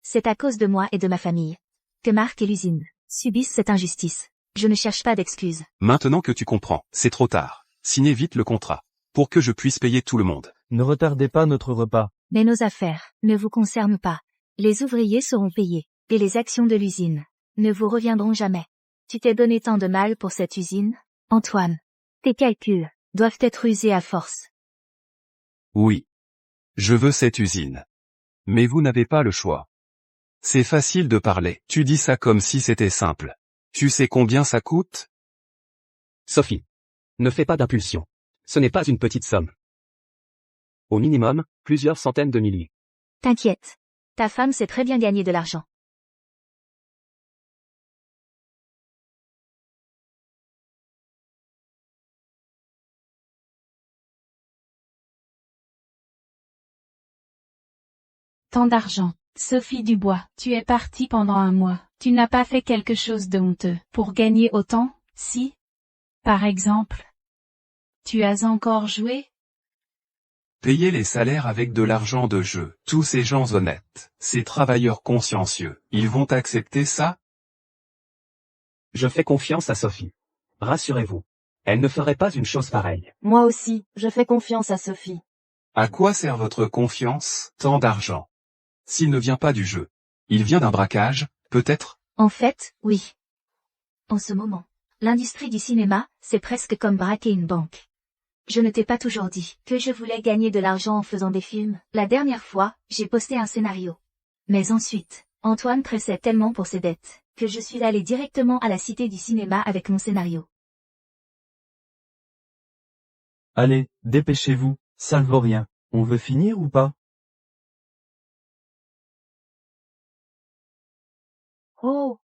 C'est à cause de moi et de ma famille que Marc et l'usine subissent cette injustice. Je ne cherche pas d'excuses. Maintenant que tu comprends, c'est trop tard. Signez vite le contrat, pour que je puisse payer tout le monde. Ne retardez pas notre repas. Mais nos affaires ne vous concernent pas. Les ouvriers seront payés, et les actions de l'usine ne vous reviendront jamais. Tu t'es donné tant de mal pour cette usine, Antoine. Tes calculs doivent être usés à force. Oui. Je veux cette usine. Mais vous n'avez pas le choix. C'est facile de parler. Tu dis ça comme si c'était simple. Tu sais combien ça coûte? Sophie. Ne fais pas d'impulsion. Ce n'est pas une petite somme. Au minimum, plusieurs centaines de milliers. T'inquiète. Ta femme sait très bien gagner de l'argent. Tant d'argent. Sophie Dubois, tu es partie pendant un mois. Tu n'as pas fait quelque chose de honteux pour gagner autant, si, par exemple, tu as encore joué? Payer les salaires avec de l'argent de jeu. Tous ces gens honnêtes, ces travailleurs consciencieux, ils vont accepter ça? Je fais confiance à Sophie. Rassurez-vous. Elle ne ferait pas une chose pareille. Moi aussi, je fais confiance à Sophie. À quoi sert votre confiance, tant d'argent? S'il ne vient pas du jeu. Il vient d'un braquage, peut-être? En fait, oui. En ce moment, l'industrie du cinéma, c'est presque comme braquer une banque. Je ne t'ai pas toujours dit que je voulais gagner de l'argent en faisant des films. La dernière fois, j'ai posté un scénario. Mais ensuite, Antoine pressait tellement pour ses dettes, que je suis allée directement à la Cité du cinéma avec mon scénario. Allez, dépêchez-vous, ça ne vaut rien. On veut finir ou pas? Oh!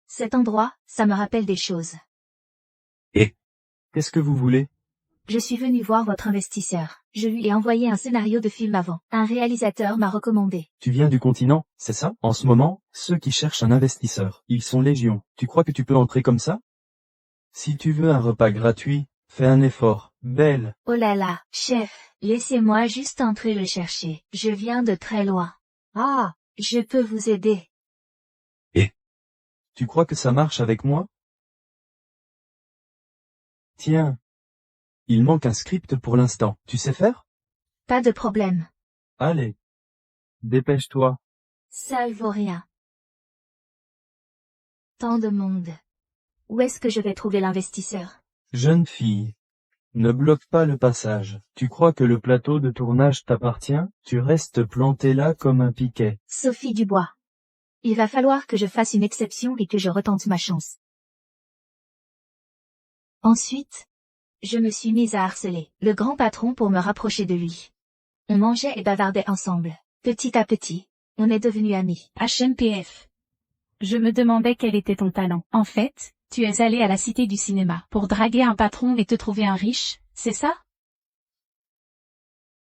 Cet endroit, ça me rappelle des choses. Qu'est-ce que vous voulez? Je suis venue voir votre investisseur. Je lui ai envoyé un scénario de film avant. Un réalisateur m'a recommandé. Tu viens du continent, c'est ça? En ce moment, ceux qui cherchent un investisseur, ils sont légion. Tu crois que tu peux entrer comme ça? Si tu veux un repas gratuit, fais un effort, belle. Oh là là, chef, laissez-moi juste entrer le chercher. Je viens de très loin. Ah, je peux vous aider. Tu crois que ça marche avec moi? Tiens. Il manque un script pour l'instant. Tu sais faire? Pas de problème. Allez. Dépêche-toi. Ça vaut rien. Tant de monde. Où est-ce que je vais trouver l'investisseur? Jeune fille. Ne bloque pas le passage. Tu crois que le plateau de tournage t'appartient? Tu restes planté là comme un piquet. Sophie Dubois. Il va falloir que je fasse une exception et que je retente ma chance. Ensuite, je me suis mise à harceler le grand patron pour me rapprocher de lui. On mangeait et bavardait ensemble. Petit à petit, on est devenus amis. HMPF. Je me demandais quel était ton talent. En fait, tu es allé à la Cité du cinéma pour draguer un patron et te trouver un riche, c'est ça?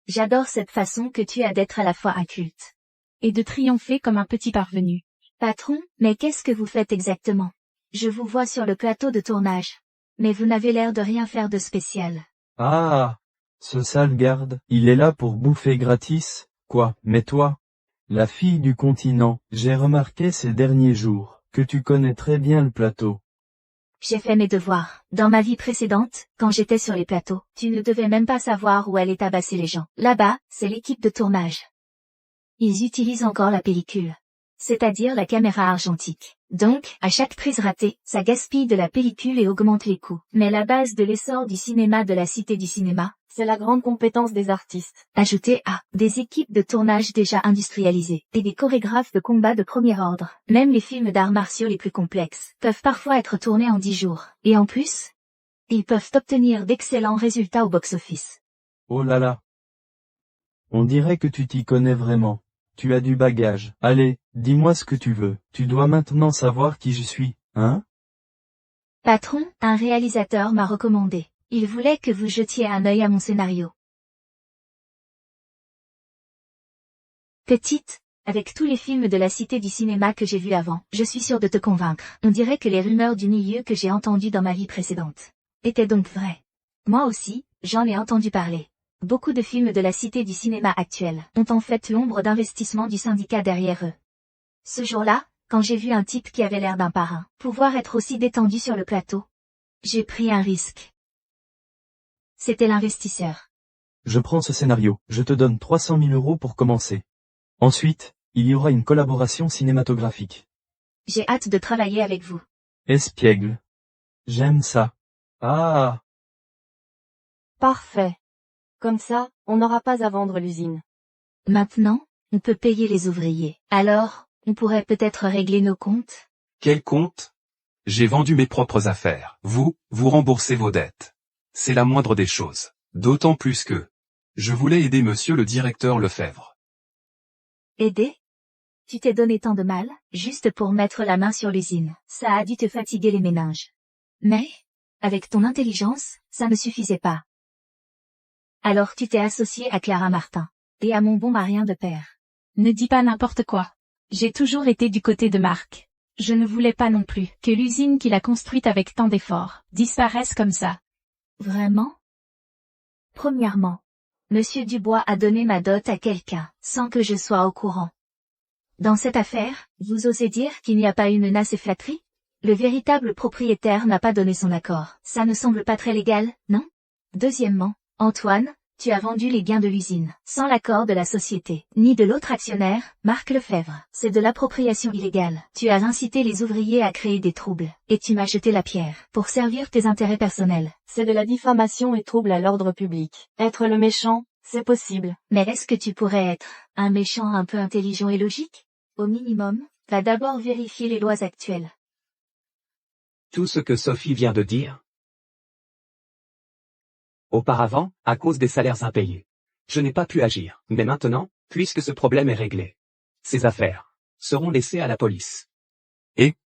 J'adore cette façon que tu as d'être à la fois un culte. Et de triompher comme un petit parvenu. Patron, mais qu'est-ce que vous faites exactement? Je vous vois sur le plateau de tournage. Mais vous n'avez l'air de rien faire de spécial. Ah! Ce sale garde, il est là pour bouffer gratis, quoi, mais toi? La fille du continent, j'ai remarqué ces derniers jours, que tu connais très bien le plateau. J'ai fait mes devoirs. Dans ma vie précédente, quand j'étais sur les plateaux, tu ne devais même pas savoir où aller tabasser les gens. Là-bas, c'est l'équipe de tournage. Ils utilisent encore la pellicule. C'est-à-dire la caméra argentique. Donc, à chaque prise ratée, ça gaspille de la pellicule et augmente les coûts. Mais la base de l'essor du cinéma de la Cité du cinéma, C'est la grande compétence des artistes. ajoutée à des équipes de tournage déjà industrialisées, et des chorégraphes de combat de premier ordre. Même les films d'arts martiaux les plus complexes peuvent parfois être tournés en 10 jours. Et en plus, ils peuvent obtenir d'excellents résultats au box-office. Oh là là. On dirait que tu t'y connais vraiment. Tu as du bagage. Allez, dis-moi ce que tu veux. Tu dois maintenant savoir qui je suis, hein? Patron, un réalisateur m'a recommandé. Il voulait que vous jetiez un œil à mon scénario. Petite, avec tous les films de la Cité du cinéma que j'ai vus avant, je suis sûre de te convaincre. On dirait que les rumeurs du milieu que j'ai entendues dans ma vie précédente étaient donc vraies. Moi aussi, j'en ai entendu parler. Beaucoup de films de la Cité du cinéma actuelle ont en fait l'ombre d'investissement du syndicat derrière eux. Ce jour-là, quand j'ai vu un type qui avait l'air d'un parrain pouvoir être aussi détendu sur le plateau, j'ai pris un risque. C'était l'investisseur. Je prends ce scénario. Je te donne 300 000 € pour commencer. Ensuite, il y aura une collaboration cinématographique. J'ai hâte de travailler avec vous. Espiègle. J'aime ça. Ah! Parfait. Comme ça, on n'aura pas à vendre l'usine. Maintenant, on peut payer les ouvriers. Alors, on pourrait peut-être régler nos comptes? Quel compte? J'ai vendu mes propres affaires. Vous remboursez vos dettes. C'est la moindre des choses. D'autant plus que je voulais aider monsieur le directeur Lefebvre. Aider? Tu t'es donné tant de mal, juste pour mettre la main sur l'usine. Ça a dû te fatiguer les méninges. Mais, avec ton intelligence, ça ne suffisait pas. Alors tu t'es associé à Clara Martin. Et à mon bon Marien de père. Ne dis pas n'importe quoi. J'ai toujours été du côté de Marc. Je ne voulais pas non plus que l'usine qu'il a construite avec tant d'efforts disparaisse comme ça. Vraiment? Premièrement, Monsieur Dubois a donné ma dot à quelqu'un, sans que je sois au courant. Dans cette affaire, vous osez dire qu'il n'y a pas eu menace et flatterie? Le véritable propriétaire n'a pas donné son accord. Ça ne semble pas très légal, non? Deuxièmement, Antoine, tu as vendu les gains de l'usine, sans l'accord de la société, ni de l'autre actionnaire, Marc Lefebvre. C'est de l'appropriation illégale. Tu as incité les ouvriers à créer des troubles, et tu m'as jeté la pierre, pour servir tes intérêts personnels. C'est de la diffamation et trouble à l'ordre public. Être le méchant, c'est possible. Mais est-ce que tu pourrais être un méchant un peu intelligent et logique? Au minimum, va d'abord vérifier les lois actuelles. Tout ce que Sophie vient de dire. Auparavant, à cause des salaires impayés, je n'ai pas pu agir. Mais maintenant, puisque ce problème est réglé, ces affaires seront laissées à la police.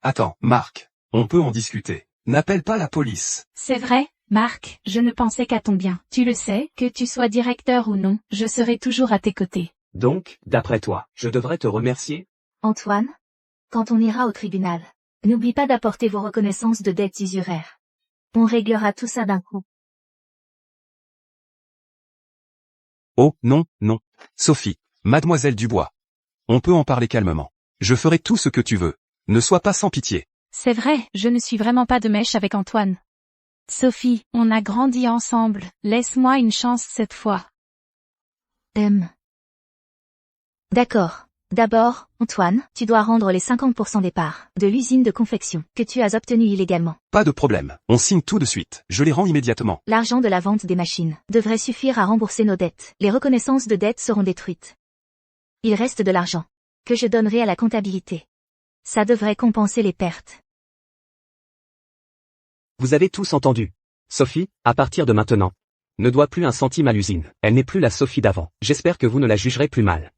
Attends, Marc, on peut en discuter. N'appelle pas la police. C'est vrai, Marc, je ne pensais qu'à ton bien. Tu le sais, que tu sois directeur ou non, je serai toujours à tes côtés. Donc, d'après toi, je devrais te remercier? Antoine, quand on ira au tribunal, n'oublie pas d'apporter vos reconnaissances de dettes usuraires. On réglera tout ça d'un coup. Oh, non. Sophie, mademoiselle Dubois. On peut en parler calmement. Je ferai tout ce que tu veux. Ne sois pas sans pitié. C'est vrai, je ne suis vraiment pas de mèche avec Antoine. Sophie, on a grandi ensemble, laisse-moi une chance cette fois. D'accord. D'abord, Antoine, tu dois rendre les 50% des parts de l'usine de confection que tu as obtenue illégalement. Pas de problème, on signe tout de suite. Je les rends immédiatement. L'argent de la vente des machines devrait suffire à rembourser nos dettes. Les reconnaissances de dettes seront détruites. Il reste de l'argent que je donnerai à la comptabilité. Ça devrait compenser les pertes. Vous avez tous entendu. Sophie, à partir de maintenant, ne doit plus un centime à l'usine. Elle n'est plus la Sophie d'avant. J'espère que vous ne la jugerez plus mal.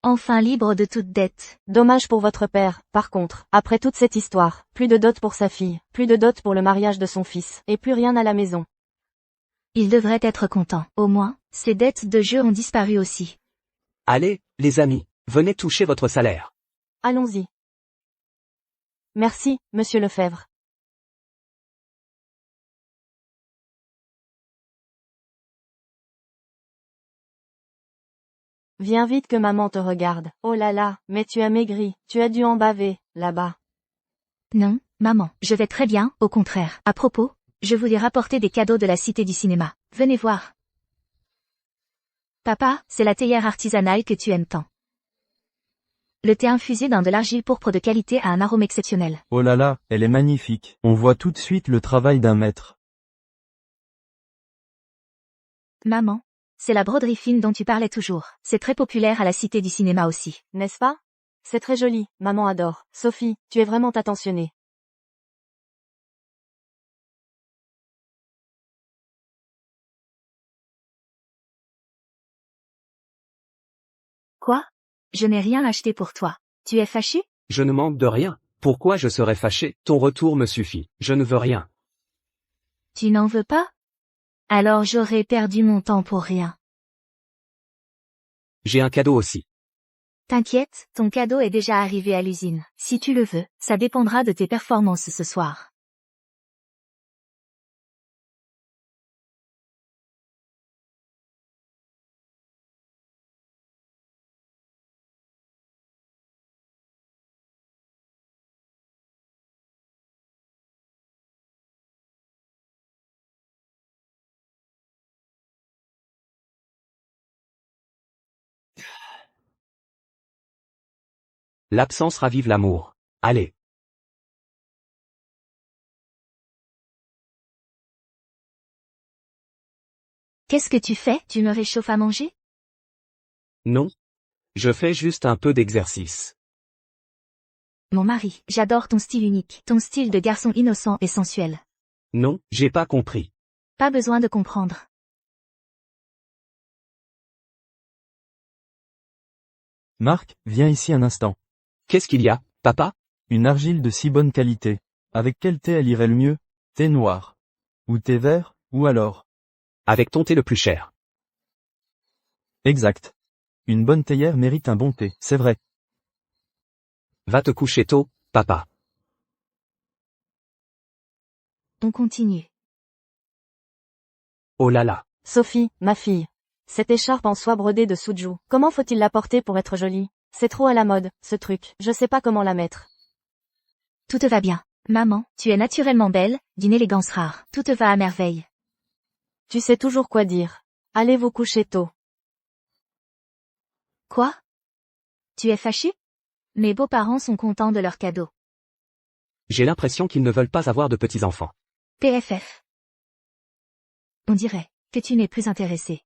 Enfin libre de toute dette. Dommage pour votre père, par contre, après toute cette histoire, plus de dot pour sa fille, plus de dot pour le mariage de son fils, et plus rien à la maison. Il devrait être content. Au moins, ses dettes de jeu ont disparu aussi. Allez, les amis, venez toucher votre salaire. Allons-y. Merci, monsieur Lefebvre. Viens vite que maman te regarde. Oh là là, mais tu as maigri, tu as dû en baver, là-bas. Non, maman, je vais très bien, au contraire. À propos, je voulais rapporter des cadeaux de la Cité du Cinéma. Venez voir. Papa, c'est la théière artisanale que tu aimes tant. Le thé infusé dans de l'argile pourpre de qualité a un arôme exceptionnel. Oh là là, elle est magnifique. On voit tout de suite le travail d'un maître. Maman, c'est la broderie fine dont tu parlais toujours. C'est très populaire à la Cité du Cinéma aussi. N'est-ce pas? C'est très joli, maman adore. Sophie, tu es vraiment attentionnée. Quoi? Je n'ai rien acheté pour toi. Tu es fâché? Je ne manque de rien. Pourquoi je serais fâché? Ton retour me suffit. Je ne veux rien. Tu n'en veux pas? Alors j'aurais perdu mon temps pour rien. J'ai un cadeau aussi. T'inquiète, ton cadeau est déjà arrivé à l'usine. Si tu le veux, ça dépendra de tes performances ce soir. L'absence ravive l'amour. Allez. Qu'est-ce que tu fais? Tu me réchauffes à manger? Non. Je fais juste un peu d'exercice. Mon mari, j'adore ton style unique, ton style de garçon innocent et sensuel. Non, j'ai pas compris. Pas besoin de comprendre. Marc, viens ici un instant. Qu'est-ce qu'il y a, papa? Une argile de si bonne qualité. Avec quel thé elle irait le mieux? Thé noir. Ou thé vert, ou alors? Avec ton thé le plus cher. Exact. Une bonne théière mérite un bon thé, c'est vrai. Va te coucher tôt, papa. On continue. Oh là là. Sophie, ma fille. Cette écharpe en soie brodée de soujou, comment faut-il la porter pour être jolie? C'est trop à la mode, ce truc, je sais pas comment la mettre. Tout te va bien. Maman, tu es naturellement belle, d'une élégance rare. Tout te va à merveille. Tu sais toujours quoi dire. Allez vous coucher tôt. Quoi? Tu es fâché? Mes beaux-parents sont contents de leur cadeau. J'ai l'impression qu'ils ne veulent pas avoir de petits-enfants. PFF. On dirait que tu n'es plus intéressé.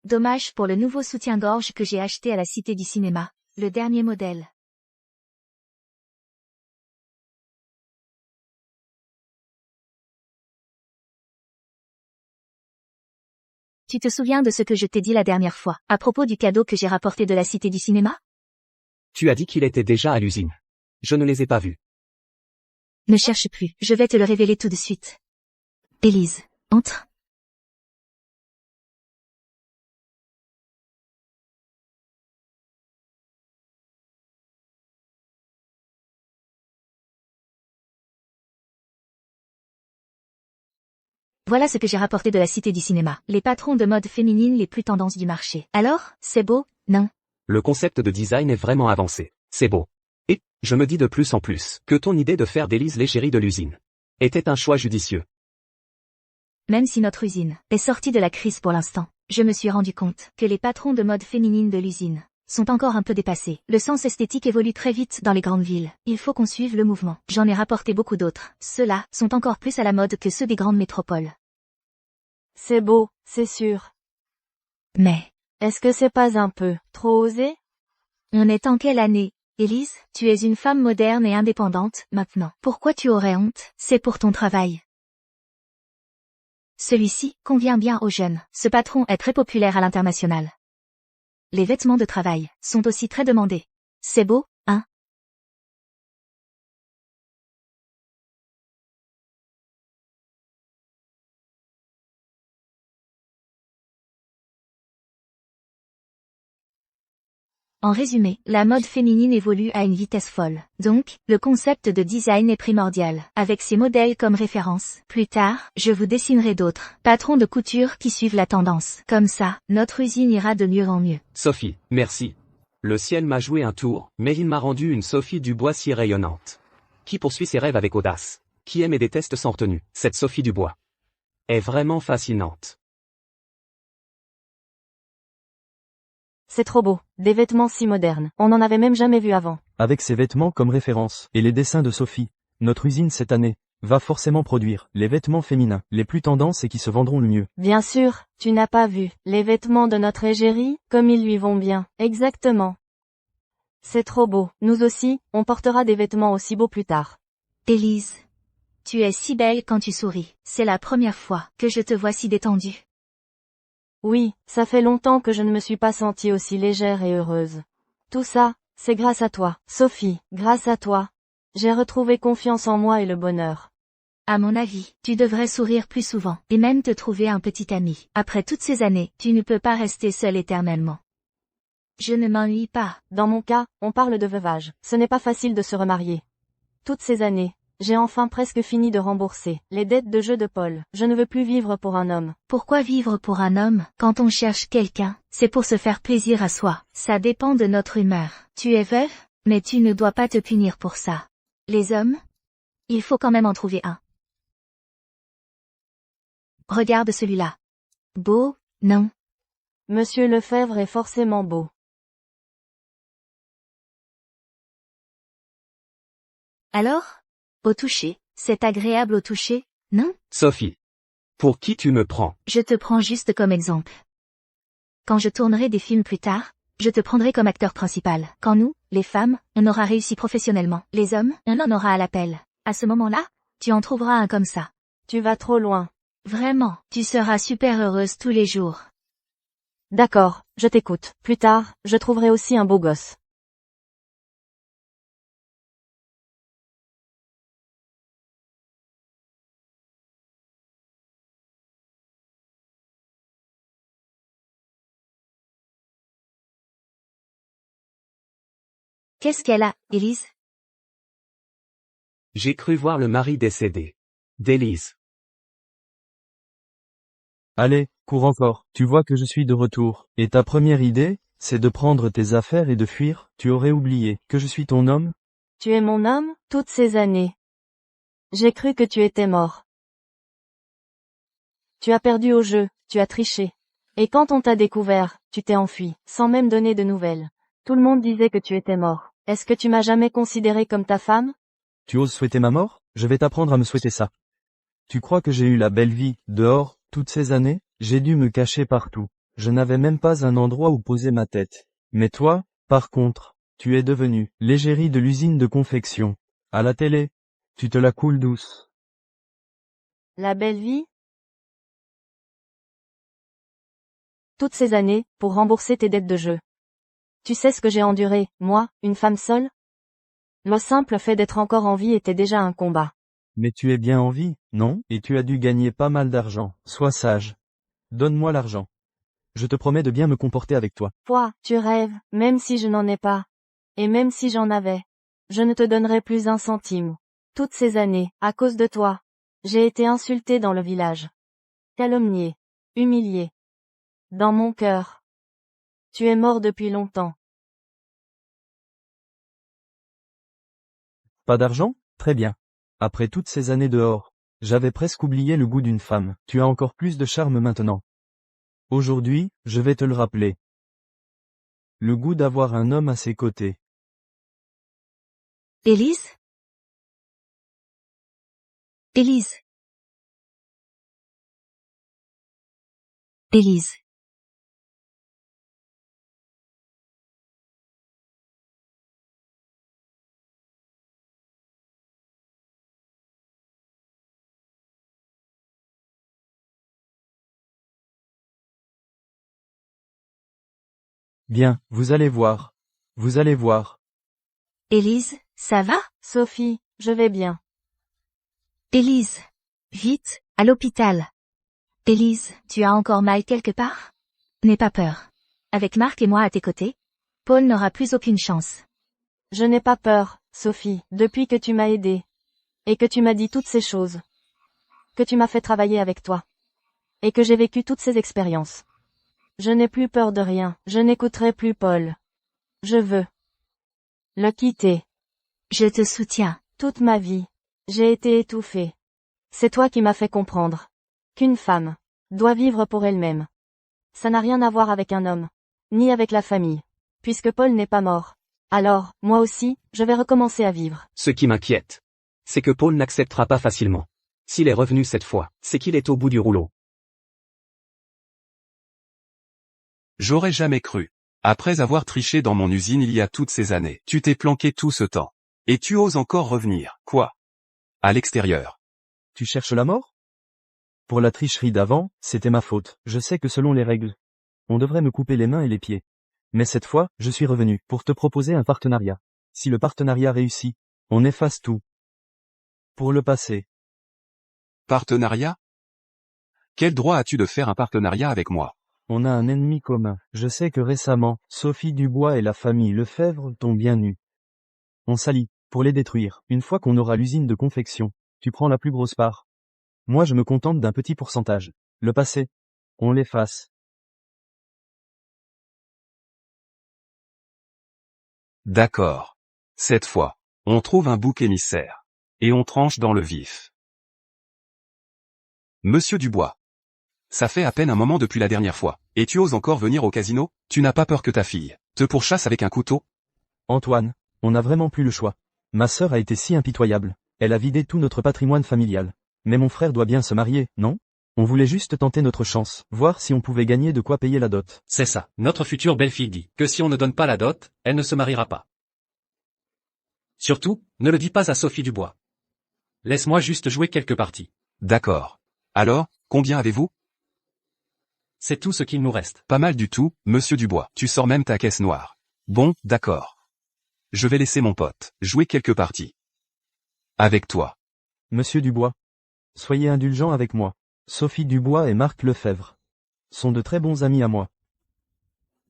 Dommage pour le nouveau soutien-gorge que j'ai acheté à la Cité du Cinéma, le dernier modèle. Tu te souviens de ce que je t'ai dit la dernière fois, à propos du cadeau que j'ai rapporté de la Cité du Cinéma? Tu as dit qu'il était déjà à l'usine. Je ne les ai pas vus. Ne cherche plus, je vais te le révéler tout de suite. Élise, entre. Voilà ce que j'ai rapporté de la Cité du Cinéma. Les patrons de mode féminine les plus tendances du marché. Alors, c'est beau, non? Le concept de design est vraiment avancé. C'est beau. Et, je me dis de plus en plus, que ton idée de faire d'Élise l'égérie de l'usine était un choix judicieux. Même si notre usine est sortie de la crise pour l'instant, je me suis rendu compte que les patrons de mode féminine de l'usine sont encore un peu dépassés. Le sens esthétique évolue très vite dans les grandes villes. Il faut qu'on suive le mouvement. J'en ai rapporté beaucoup d'autres. Ceux-là sont encore plus à la mode que ceux des grandes métropoles. C'est beau, c'est sûr. Mais, Est-ce que c'est pas un peu trop osé? on est en quelle année? Élise, tu es une femme moderne et indépendante, maintenant. Pourquoi tu aurais honte? C'est pour ton travail. Celui-ci convient bien aux jeunes. Ce patron est très populaire à l'international. Les vêtements de travail sont aussi très demandés. C'est beau, hein? En résumé, la mode féminine évolue à une vitesse folle. Donc, le concept de design est primordial, avec ces modèles comme référence. Plus tard, je vous dessinerai d'autres patrons de couture qui suivent la tendance. Comme ça, notre usine ira de mieux en mieux. Sophie, merci. Le ciel m'a joué un tour, mais il m'a rendu une Sophie Dubois si rayonnante. Qui poursuit ses rêves avec audace. Qui aime et déteste sans retenue. Cette Sophie Dubois est vraiment fascinante. C'est trop beau, des vêtements si modernes, on n'en avait même jamais vu avant. Avec ces vêtements comme référence, et les dessins de Sophie, notre usine cette année va forcément produire les vêtements féminins, les plus tendances et qui se vendront le mieux. Bien sûr, tu n'as pas vu, les vêtements de notre égérie, comme ils lui vont bien. Exactement. C'est trop beau, nous aussi, on portera des vêtements aussi beaux plus tard. Élise, tu es si belle quand tu souris. C'est la première fois que je te vois si détendue. Oui, ça fait longtemps que je ne me suis pas sentie aussi légère et heureuse. Tout ça, c'est grâce à toi, Sophie, grâce à toi. J'ai retrouvé confiance en moi et le bonheur. À mon avis, tu devrais sourire plus souvent, et même te trouver un petit ami. Après toutes ces années, tu ne peux pas rester seule éternellement. Je ne m'ennuie pas. Dans mon cas, on parle de veuvage. Ce n'est pas facile de se remarier. Toutes ces années, j'ai enfin presque fini de rembourser les dettes de jeu de Paul. Je ne veux plus vivre pour un homme. Pourquoi vivre pour un homme? Quand on cherche quelqu'un, c'est pour se faire plaisir à soi. Ça dépend de notre humeur. Tu es veuve, mais tu ne dois pas te punir pour ça. Les hommes? Il faut quand même en trouver un. Regarde celui-là. Beau, non? Monsieur Lefebvre est forcément beau. Alors? Au toucher, c'est agréable au toucher, non? Sophie. Pour qui tu me prends? Je te prends juste comme exemple. Quand je tournerai des films plus tard, je te prendrai comme acteur principal. Quand nous, les femmes, on aura réussi professionnellement. Les hommes, on en aura à l'appel. À ce moment-là, tu en trouveras un comme ça. Tu vas trop loin. Vraiment, tu seras super heureuse tous les jours. D'accord, je t'écoute. Plus tard, je trouverai aussi un beau gosse. Qu'est-ce qu'elle a, Élise? J'ai cru voir le mari décédé d'Élise. Allez, cours encore, tu vois que je suis de retour. Et ta première idée, c'est de prendre tes affaires et de fuir, tu aurais oublié que je suis ton homme? Tu es mon homme, toutes ces années. J'ai cru que tu étais mort. Tu as perdu au jeu, tu as triché. Et quand on t'a découvert, tu t'es enfui, sans même donner de nouvelles. Tout le monde disait que tu étais mort. Est-ce que tu m'as jamais considéré comme ta femme? Tu oses souhaiter ma mort? Je vais t'apprendre à me souhaiter ça. Tu crois que j'ai eu la belle vie, dehors, toutes ces années? J'ai dû me cacher partout. Je n'avais même pas un endroit où poser ma tête. Mais toi, par contre, tu es devenu l'égérie de l'usine de confection. À la télé, tu te la coules douce. La belle vie? Toutes ces années, pour rembourser tes dettes de jeu. Tu sais ce que j'ai enduré, moi, une femme seule? Le simple fait d'être encore en vie était déjà un combat. Mais tu es bien en vie, non? Et tu as dû gagner pas mal d'argent. Sois sage. Donne-moi l'argent. Je te promets de bien me comporter avec toi. Toi, tu rêves, même si je n'en ai pas. Et même si j'en avais. Je ne te donnerai plus un centime. Toutes ces années, à cause de toi. J'ai été insultée dans le village. Calomniée. Humiliée. Dans mon cœur. Tu es mort depuis longtemps. Pas d'argent? Très bien. Après toutes ces années dehors, j'avais presque oublié le goût d'une femme. Tu as encore plus de charme maintenant. Aujourd'hui, je vais te le rappeler. Le goût d'avoir un homme à ses côtés. Élise? Élise? Élise? Bien, vous allez voir. Vous allez voir. Élise, ça va? Sophie, je vais bien. Élise. Vite, à l'hôpital. Élise, tu as encore mal quelque part? N'aie pas peur. Avec Marc et moi à tes côtés, Paul n'aura plus aucune chance. Je n'ai pas peur, Sophie, depuis que tu m'as aidée. Et que tu m'as dit toutes ces choses. Que tu m'as fait travailler avec toi. Et que j'ai vécu toutes ces expériences. Je n'ai plus peur de rien, je n'écouterai plus Paul. Je veux le quitter. Je te soutiens. Toute ma vie, j'ai été étouffée. C'est toi qui m'as fait comprendre qu'une femme doit vivre pour elle-même. Ça n'a rien à voir avec un homme, ni avec la famille. Puisque Paul n'est pas mort. Alors, moi aussi, je vais recommencer à vivre. Ce qui m'inquiète, c'est que Paul n'acceptera pas facilement. S'il est revenu cette fois, c'est qu'il est au bout du rouleau. J'aurais jamais cru. Après avoir triché dans mon usine il y a toutes ces années, tu t'es planqué tout ce temps. Et tu oses encore revenir, quoi? À l'extérieur. Tu cherches la mort? Pour la tricherie d'avant, c'était ma faute. Je sais que selon les règles, on devrait me couper les mains et les pieds. Mais cette fois, je suis revenu pour te proposer un partenariat. Si le partenariat réussit, on efface tout. Pour le passé. Partenariat? Quel droit as-tu de faire un partenariat avec moi? On a un ennemi commun. Je sais que récemment, Sophie Dubois et la famille Lefebvre t'ont bien eu. On s'allie, pour les détruire. Une fois qu'on aura l'usine de confection, tu prends la plus grosse part. Moi je me contente d'un petit pourcentage. Le passé, on l'efface. D'accord. Cette fois, on trouve un bouc émissaire. Et on tranche dans le vif. Monsieur Dubois. Ça fait à peine un moment depuis la dernière fois, et tu oses encore venir au casino? Tu n'as pas peur que ta fille te pourchasse avec un couteau? Antoine, on n'a vraiment plus le choix. Ma sœur a été si impitoyable. Elle a vidé tout notre patrimoine familial. Mais mon frère doit bien se marier, non? On voulait juste tenter notre chance, voir si on pouvait gagner de quoi payer la dot. C'est ça. Notre future belle-fille dit que si on ne donne pas la dot, elle ne se mariera pas. Surtout, ne le dis pas à Sophie Dubois. Laisse-moi juste jouer quelques parties. D'accord. Alors, combien avez-vous? C'est tout ce qu'il nous reste. Pas mal du tout, monsieur Dubois. Tu sors même ta caisse noire. Bon, d'accord. Je vais laisser mon pote jouer quelques parties. Avec toi. Monsieur Dubois. Soyez indulgent avec moi. Sophie Dubois et Marc Lefebvre sont de très bons amis à moi.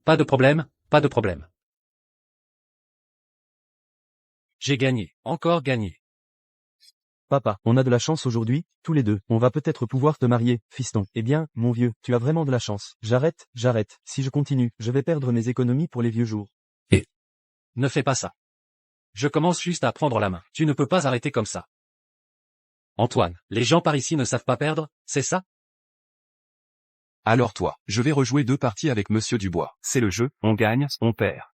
Pas de problème, pas de problème. J'ai gagné, encore gagné. Papa, on a de la chance aujourd'hui, tous les deux. On va peut-être pouvoir te marier, fiston. Eh bien, mon vieux, tu as vraiment de la chance. J'arrête. Si je continue, je vais perdre mes économies pour les vieux jours. Ne fais pas ça. Je commence juste à prendre la main. Tu ne peux pas arrêter comme ça. Antoine, les gens par ici ne savent pas perdre, c'est ça? Alors toi, je vais rejouer 2 parties avec monsieur Dubois. C'est le jeu, on gagne, on perd.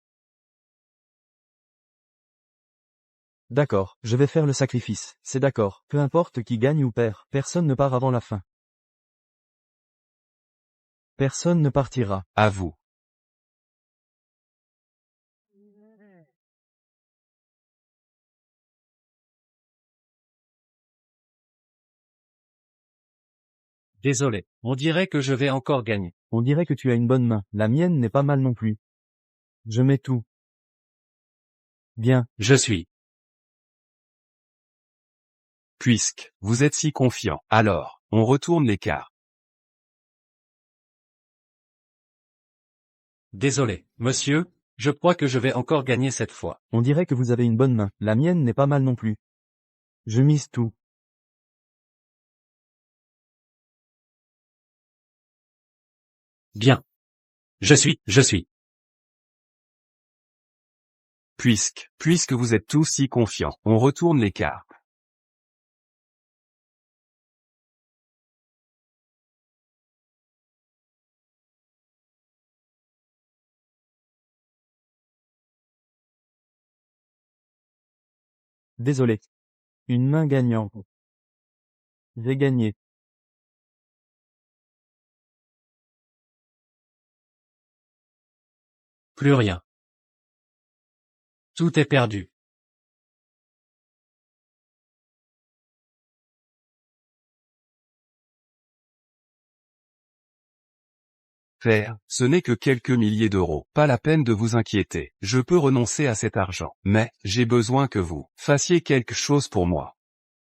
D'accord, je vais faire le sacrifice. C'est d'accord. Peu importe qui gagne ou perd, personne ne part avant la fin. Personne ne partira. À vous. Désolé, on dirait que je vais encore gagner. On dirait que tu as une bonne main. La mienne n'est pas mal non plus. Je mets tout. Bien. Je suis. Puisque vous êtes si confiant, alors, on retourne les cartes. Désolé, monsieur, je crois que je vais encore gagner cette fois. On dirait que vous avez une bonne main. La mienne n'est pas mal non plus. Je mise tout. Bien. Je suis. Puisque vous êtes tous si confiants, on retourne les cartes. Désolé. Une main gagnante. J'ai gagné. Plus rien. Tout est perdu. Faire, ce n'est que quelques milliers d'euros. Pas la peine de vous inquiéter. Je peux renoncer à cet argent. Mais, j'ai besoin que vous fassiez quelque chose pour moi.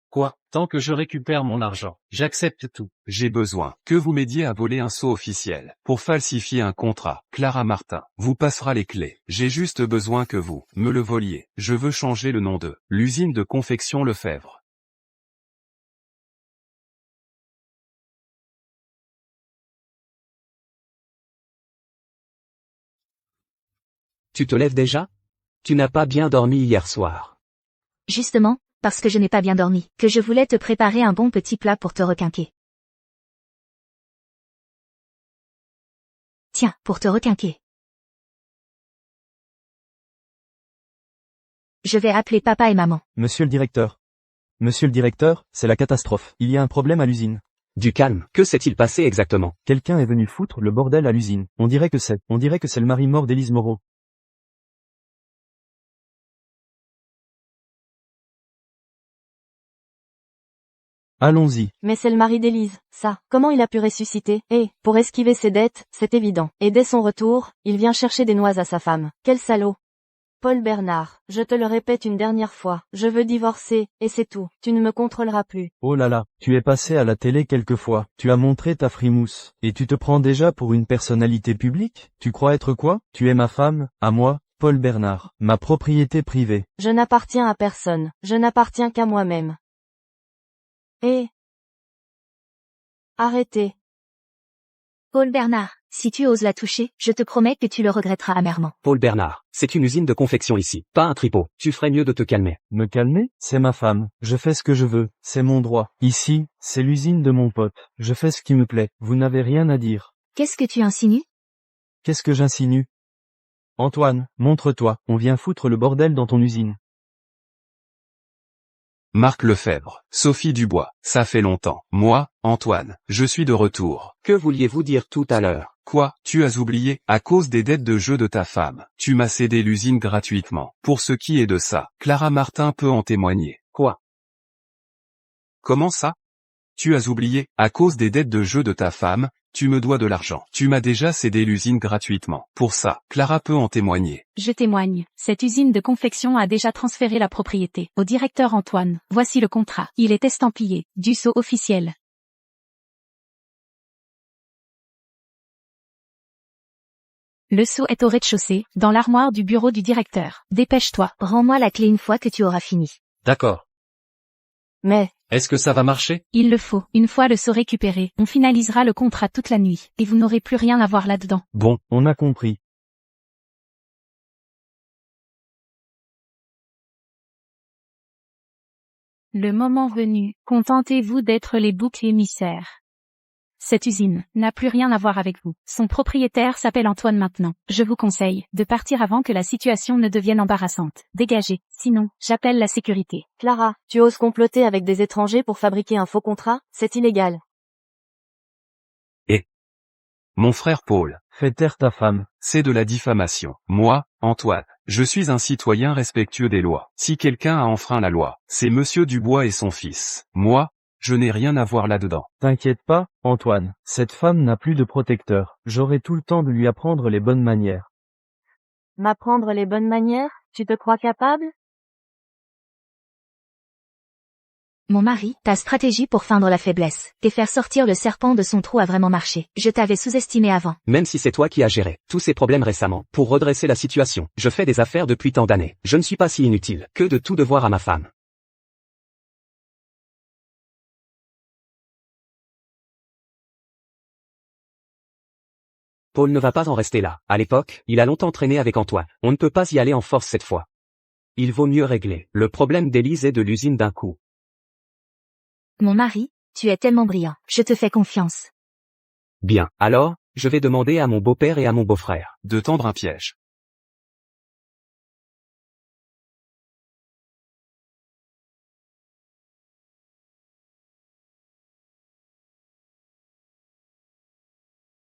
Quoi? Tant que je récupère mon argent, j'accepte tout. J'ai besoin que vous m'aidiez à voler un sceau officiel pour falsifier un contrat. Clara Martin vous passera les clés. J'ai juste besoin que vous me le voliez. Je veux changer le nom de l'usine de confection Lefebvre. Tu te lèves déjà? Tu n'as pas bien dormi hier soir. Justement, parce que je n'ai pas bien dormi, que je voulais te préparer un bon petit plat pour te requinquer. Tiens, pour te requinquer. Je vais appeler papa et maman. Monsieur le directeur. Monsieur le directeur, c'est la catastrophe. Il y a un problème à l'usine. Du calme, que s'est-il passé exactement? Quelqu'un est venu foutre le bordel à l'usine. On dirait que c'est le mari mort d'Élise Moreau. Allons-y. Mais c'est le mari d'Élise, ça. Comment il a pu ressusciter? Pour esquiver ses dettes, c'est évident. Et dès son retour, il vient chercher des noix à sa femme. Quel salaud. Paul Bernard, je te le répète une dernière fois, je veux divorcer, et c'est tout. Tu ne me contrôleras plus. Oh là là, tu es passé à la télé quelquefois. Tu as montré ta frimousse. Et tu te prends déjà pour une personnalité publique? Tu crois être quoi? Tu es ma femme, à moi, Paul Bernard, ma propriété privée. Je n'appartiens à personne. Je n'appartiens qu'à moi-même. Arrêtez. Paul Bernard, si tu oses la toucher, je te promets que tu le regretteras amèrement. Paul Bernard, c'est une usine de confection ici, pas un tripot. Tu ferais mieux de te calmer. Me calmer? C'est ma femme. Je fais ce que je veux. C'est mon droit. Ici, c'est l'usine de mon pote. Je fais ce qui me plaît. Vous n'avez rien à dire. Qu'est-ce que tu insinues? Qu'est-ce que j'insinue? Antoine, montre-toi. On vient foutre le bordel dans ton usine. Marc Lefebvre, Sophie Dubois, ça fait longtemps. Moi, Antoine, je suis de retour. Que vouliez-vous dire tout à l'heure? Quoi, tu as oublié, à cause des dettes de jeu de ta femme, tu m'as cédé l'usine gratuitement. Pour ce qui est de ça, Clara Martin peut en témoigner. Quoi? Comment ça? Tu as oublié, à cause des dettes de jeu de ta femme, tu me dois de l'argent. Tu m'as déjà cédé l'usine gratuitement. Pour ça, Clara peut en témoigner. Je témoigne. Cette usine de confection a déjà transféré la propriété au directeur Antoine. Voici le contrat. Il est estampillé. Du sceau officiel. Le sceau est au rez-de-chaussée, dans l'armoire du bureau du directeur. Dépêche-toi. Rends-moi la clé une fois que tu auras fini. D'accord. Mais, Est-ce que ça va marcher? Il le faut. Une fois le sceau récupéré, on finalisera le contrat toute la nuit, et vous n'aurez plus rien à voir là-dedans. Bon, on a compris. Le moment venu, contentez-vous d'être les boucs émissaires. Cette usine n'a plus rien à voir avec vous. Son propriétaire s'appelle Antoine maintenant. Je vous conseille de partir avant que la situation ne devienne embarrassante. Dégagez, sinon, j'appelle la sécurité. Clara, tu oses comploter avec des étrangers pour fabriquer un faux contrat? C'est illégal. Mon frère Paul, Fais taire ta femme. c'est de la diffamation. Moi, Antoine, je suis un citoyen respectueux des lois. Si quelqu'un a enfreint la loi, c'est Monsieur Dubois et son fils. Moi, je n'ai rien à voir là-dedans. T'inquiète pas, Antoine. Cette femme n'a plus de protecteur. J'aurai tout le temps de lui apprendre les bonnes manières. M'apprendre les bonnes manières? Tu te crois capable? Mon mari, ta stratégie pour feindre la faiblesse et faire sortir le serpent de son trou a vraiment marché. Je t'avais sous-estimé avant. Même si c'est toi qui as géré tous ces problèmes récemment pour redresser la situation. Je fais des affaires depuis tant d'années. Je ne suis pas si inutile que de tout devoir à ma femme. Paul ne va pas en rester là. À l'époque, il a longtemps traîné avec Antoine. On ne peut pas y aller en force cette fois. Il vaut mieux régler le problème d'Élise et de l'usine d'un coup. Mon mari, tu es tellement brillant. Je te fais confiance. Bien, alors, je vais demander à mon beau-père et à mon beau-frère. De tendre un piège.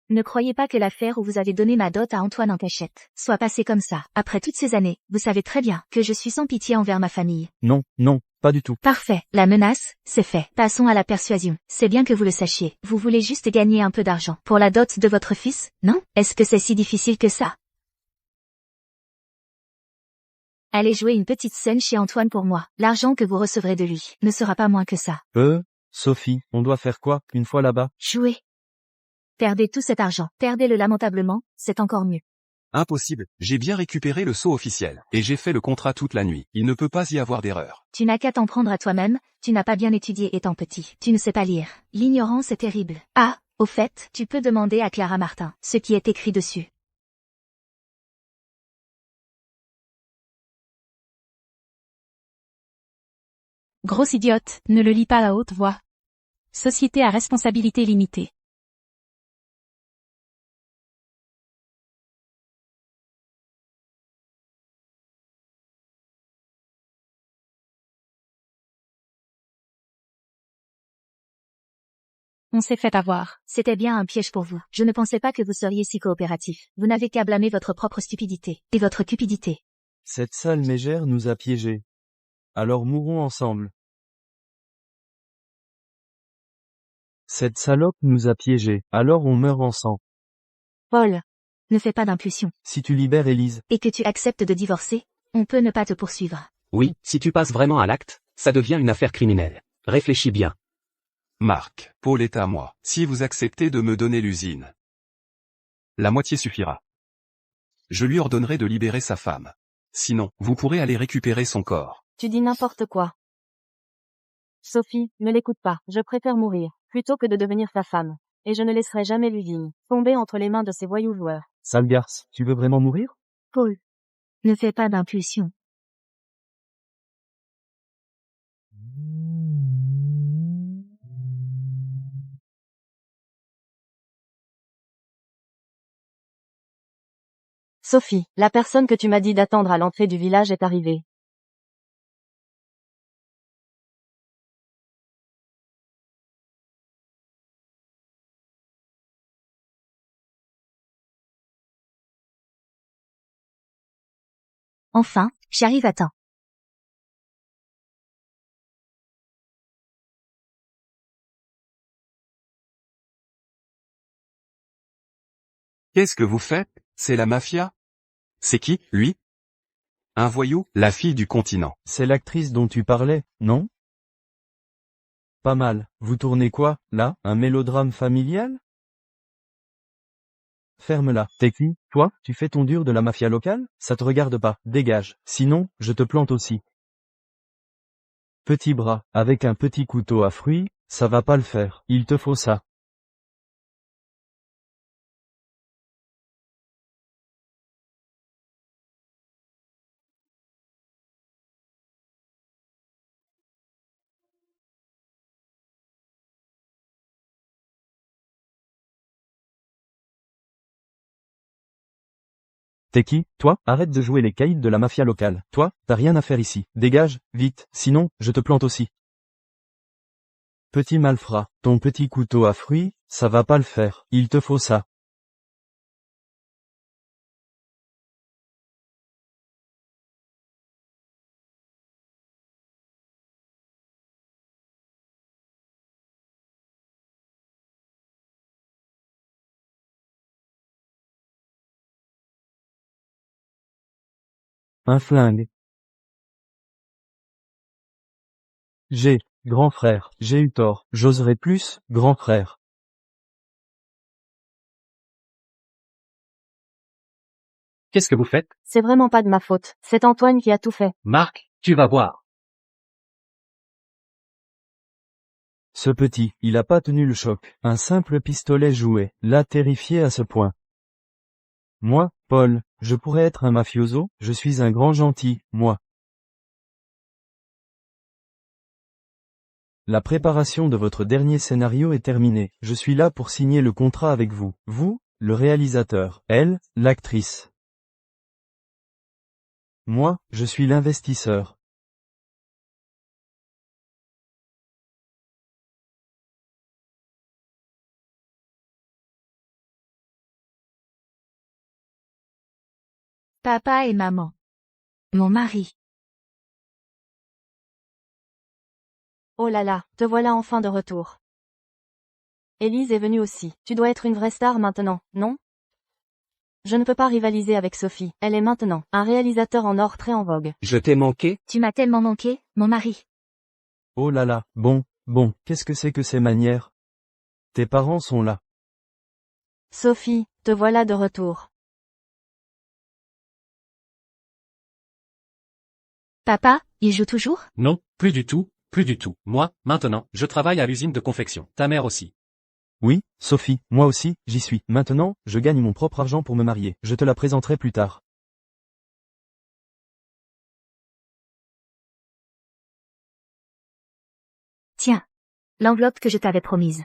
Ne croyez pas que l'affaire où vous avez donné ma dot à Antoine en cachette soit passée comme ça. Après toutes ces années, vous savez très bien que je suis sans pitié envers ma famille. Non, non, pas du tout. Parfait, la menace, c'est fait. Passons à la persuasion. C'est bien que vous le sachiez. Vous voulez juste gagner un peu d'argent pour la dot de votre fils, non? Est-ce que c'est si difficile que ça? Allez jouer une petite scène chez Antoine pour moi. L'argent que vous recevrez de lui ne sera pas moins que ça. Sophie, on doit faire quoi, une fois là-bas? Jouez. Perdez tout cet argent. Perdez-le lamentablement, c'est encore mieux. Impossible, j'ai bien récupéré le sceau officiel, et j'ai fait le contrat toute la nuit. Il ne peut pas y avoir d'erreur. Tu n'as qu'à t'en prendre à toi-même, tu n'as pas bien étudié étant petit. Tu ne sais pas lire. L'ignorance est terrible. Ah, au fait, tu peux demander à Clara Martin ce qui est écrit dessus. Grosse idiote, ne le lis pas à haute voix. Société à responsabilité limitée. On s'est fait avoir. C'était bien un piège pour vous. Je ne pensais pas que vous seriez si coopératif. Vous n'avez qu'à blâmer votre propre stupidité et votre cupidité. Cette sale mégère nous a piégés. Alors mourons ensemble. Cette salope nous a piégés. Alors on meurt ensemble. Paul, Ne fais pas d'impulsion. Si tu libères Élise, Et que tu acceptes de divorcer, on peut ne pas te poursuivre. Oui, si tu passes vraiment à l'acte, ça devient une affaire criminelle. Réfléchis bien. Marc, Paul est à moi. Si vous acceptez de me donner l'usine, la moitié suffira. Je lui ordonnerai de libérer sa femme. Sinon, vous pourrez aller récupérer son corps. tu dis n'importe quoi. Sophie, ne l'écoute pas. Je préfère mourir, plutôt que de devenir ta femme. Et je ne laisserai jamais l'usine tomber entre les mains de ces voyous joueurs. sale garce, tu veux vraiment mourir? Paul. Ne fais pas d'impulsion. Sophie, la personne que tu m'as dit d'attendre à l'entrée du village est arrivée. Enfin, j'arrive à temps. Qu'est-ce que vous faites? C'est la mafia? C'est qui, lui? Un voyou, la fille du continent. C'est l'actrice dont tu parlais, non? Pas mal. Vous tournez quoi, là? Un mélodrame familial? Ferme-la. T'es qui, toi? Tu fais ton dur de la mafia locale? Ça te regarde pas. Dégage. Sinon, je te plante aussi. Petit bras, avec un petit couteau à fruits, ça va pas le faire. Il te faut ça. T'es qui, toi? Arrête de jouer les caïds de la mafia locale. Toi, t'as rien à faire ici. Dégage, vite, sinon, je te plante aussi. Petit malfrat, ton petit couteau à fruits, ça va pas le faire. Il te faut ça. Un flingue. Grand frère, j'ai eu tort. J'oserais plus, grand frère. Qu'est-ce que vous faites? C'est vraiment pas de ma faute. C'est Antoine qui a tout fait. Marc, tu vas voir. Ce petit, il a pas tenu le choc. Un simple pistolet jouet, l'a terrifié à ce point. Moi, Paul, je pourrais être un mafioso, je suis un grand gentil, moi. La préparation de votre dernier scénario est terminée. Je suis là pour signer le contrat avec vous. Vous, le réalisateur. Elle, l'actrice. Moi, je suis l'investisseur. Papa et maman. Mon mari. Oh là là, te voilà enfin de retour. Élise est venue aussi. Tu dois être une vraie star maintenant, non? Je ne peux pas rivaliser avec Sophie. Elle est maintenant un réalisateur en or très en vogue. Je t'ai manqué? Tu m'as tellement manqué, mon mari. Oh là là, bon, qu'est-ce que c'est que ces manières? Tes parents sont là. Sophie, te voilà de retour. Papa, il joue toujours? Non, plus du tout, plus du tout. Moi, maintenant, je travaille à l'usine de confection. Ta mère aussi. Oui, Sophie, moi aussi, j'y suis. Maintenant, je gagne mon propre argent pour me marier. Je te la présenterai plus tard. Tiens. L'enveloppe que je t'avais promise.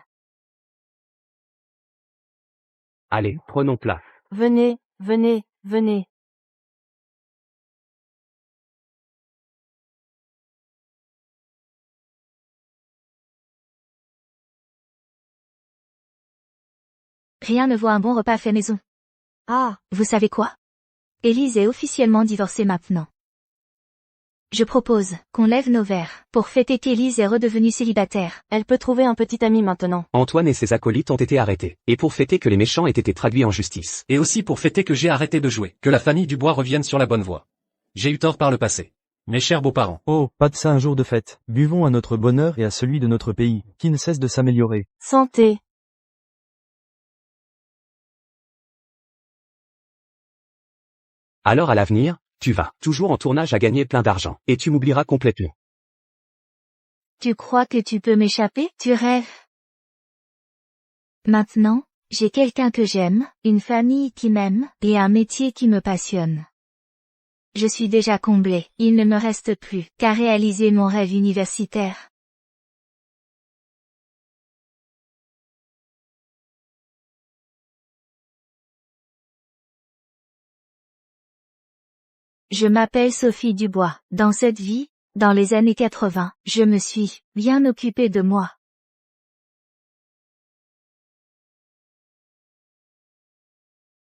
Allez, prenons place. Venez, venez, venez. Rien ne vaut un bon repas fait maison. Ah, Vous savez quoi? Élise est officiellement divorcée maintenant. Je propose qu'on lève nos verres pour fêter qu'Élise est redevenue célibataire. elle peut trouver un petit ami maintenant. Antoine et ses acolytes ont été arrêtés. Et pour fêter que les méchants aient été traduits en justice. Et aussi pour fêter que j'ai arrêté de jouer. Que la famille Dubois revienne sur la bonne voie. J'ai eu tort par le passé. Mes chers beaux-parents. Oh, pas de ça un jour de fête. Buvons à notre bonheur et à celui de notre pays, qui ne cesse de s'améliorer. Santé. Alors à l'avenir, tu vas toujours en tournage à gagner plein d'argent. Et tu m'oublieras complètement. Tu crois que tu peux m'échapper? Tu rêves. Maintenant, j'ai quelqu'un que j'aime, une famille qui m'aime, et un métier qui me passionne. Je suis déjà comblée, il ne me reste plus qu'à réaliser mon rêve universitaire. Je m'appelle Sophie Dubois. Dans cette vie, dans les années 80, je me suis bien occupée de moi.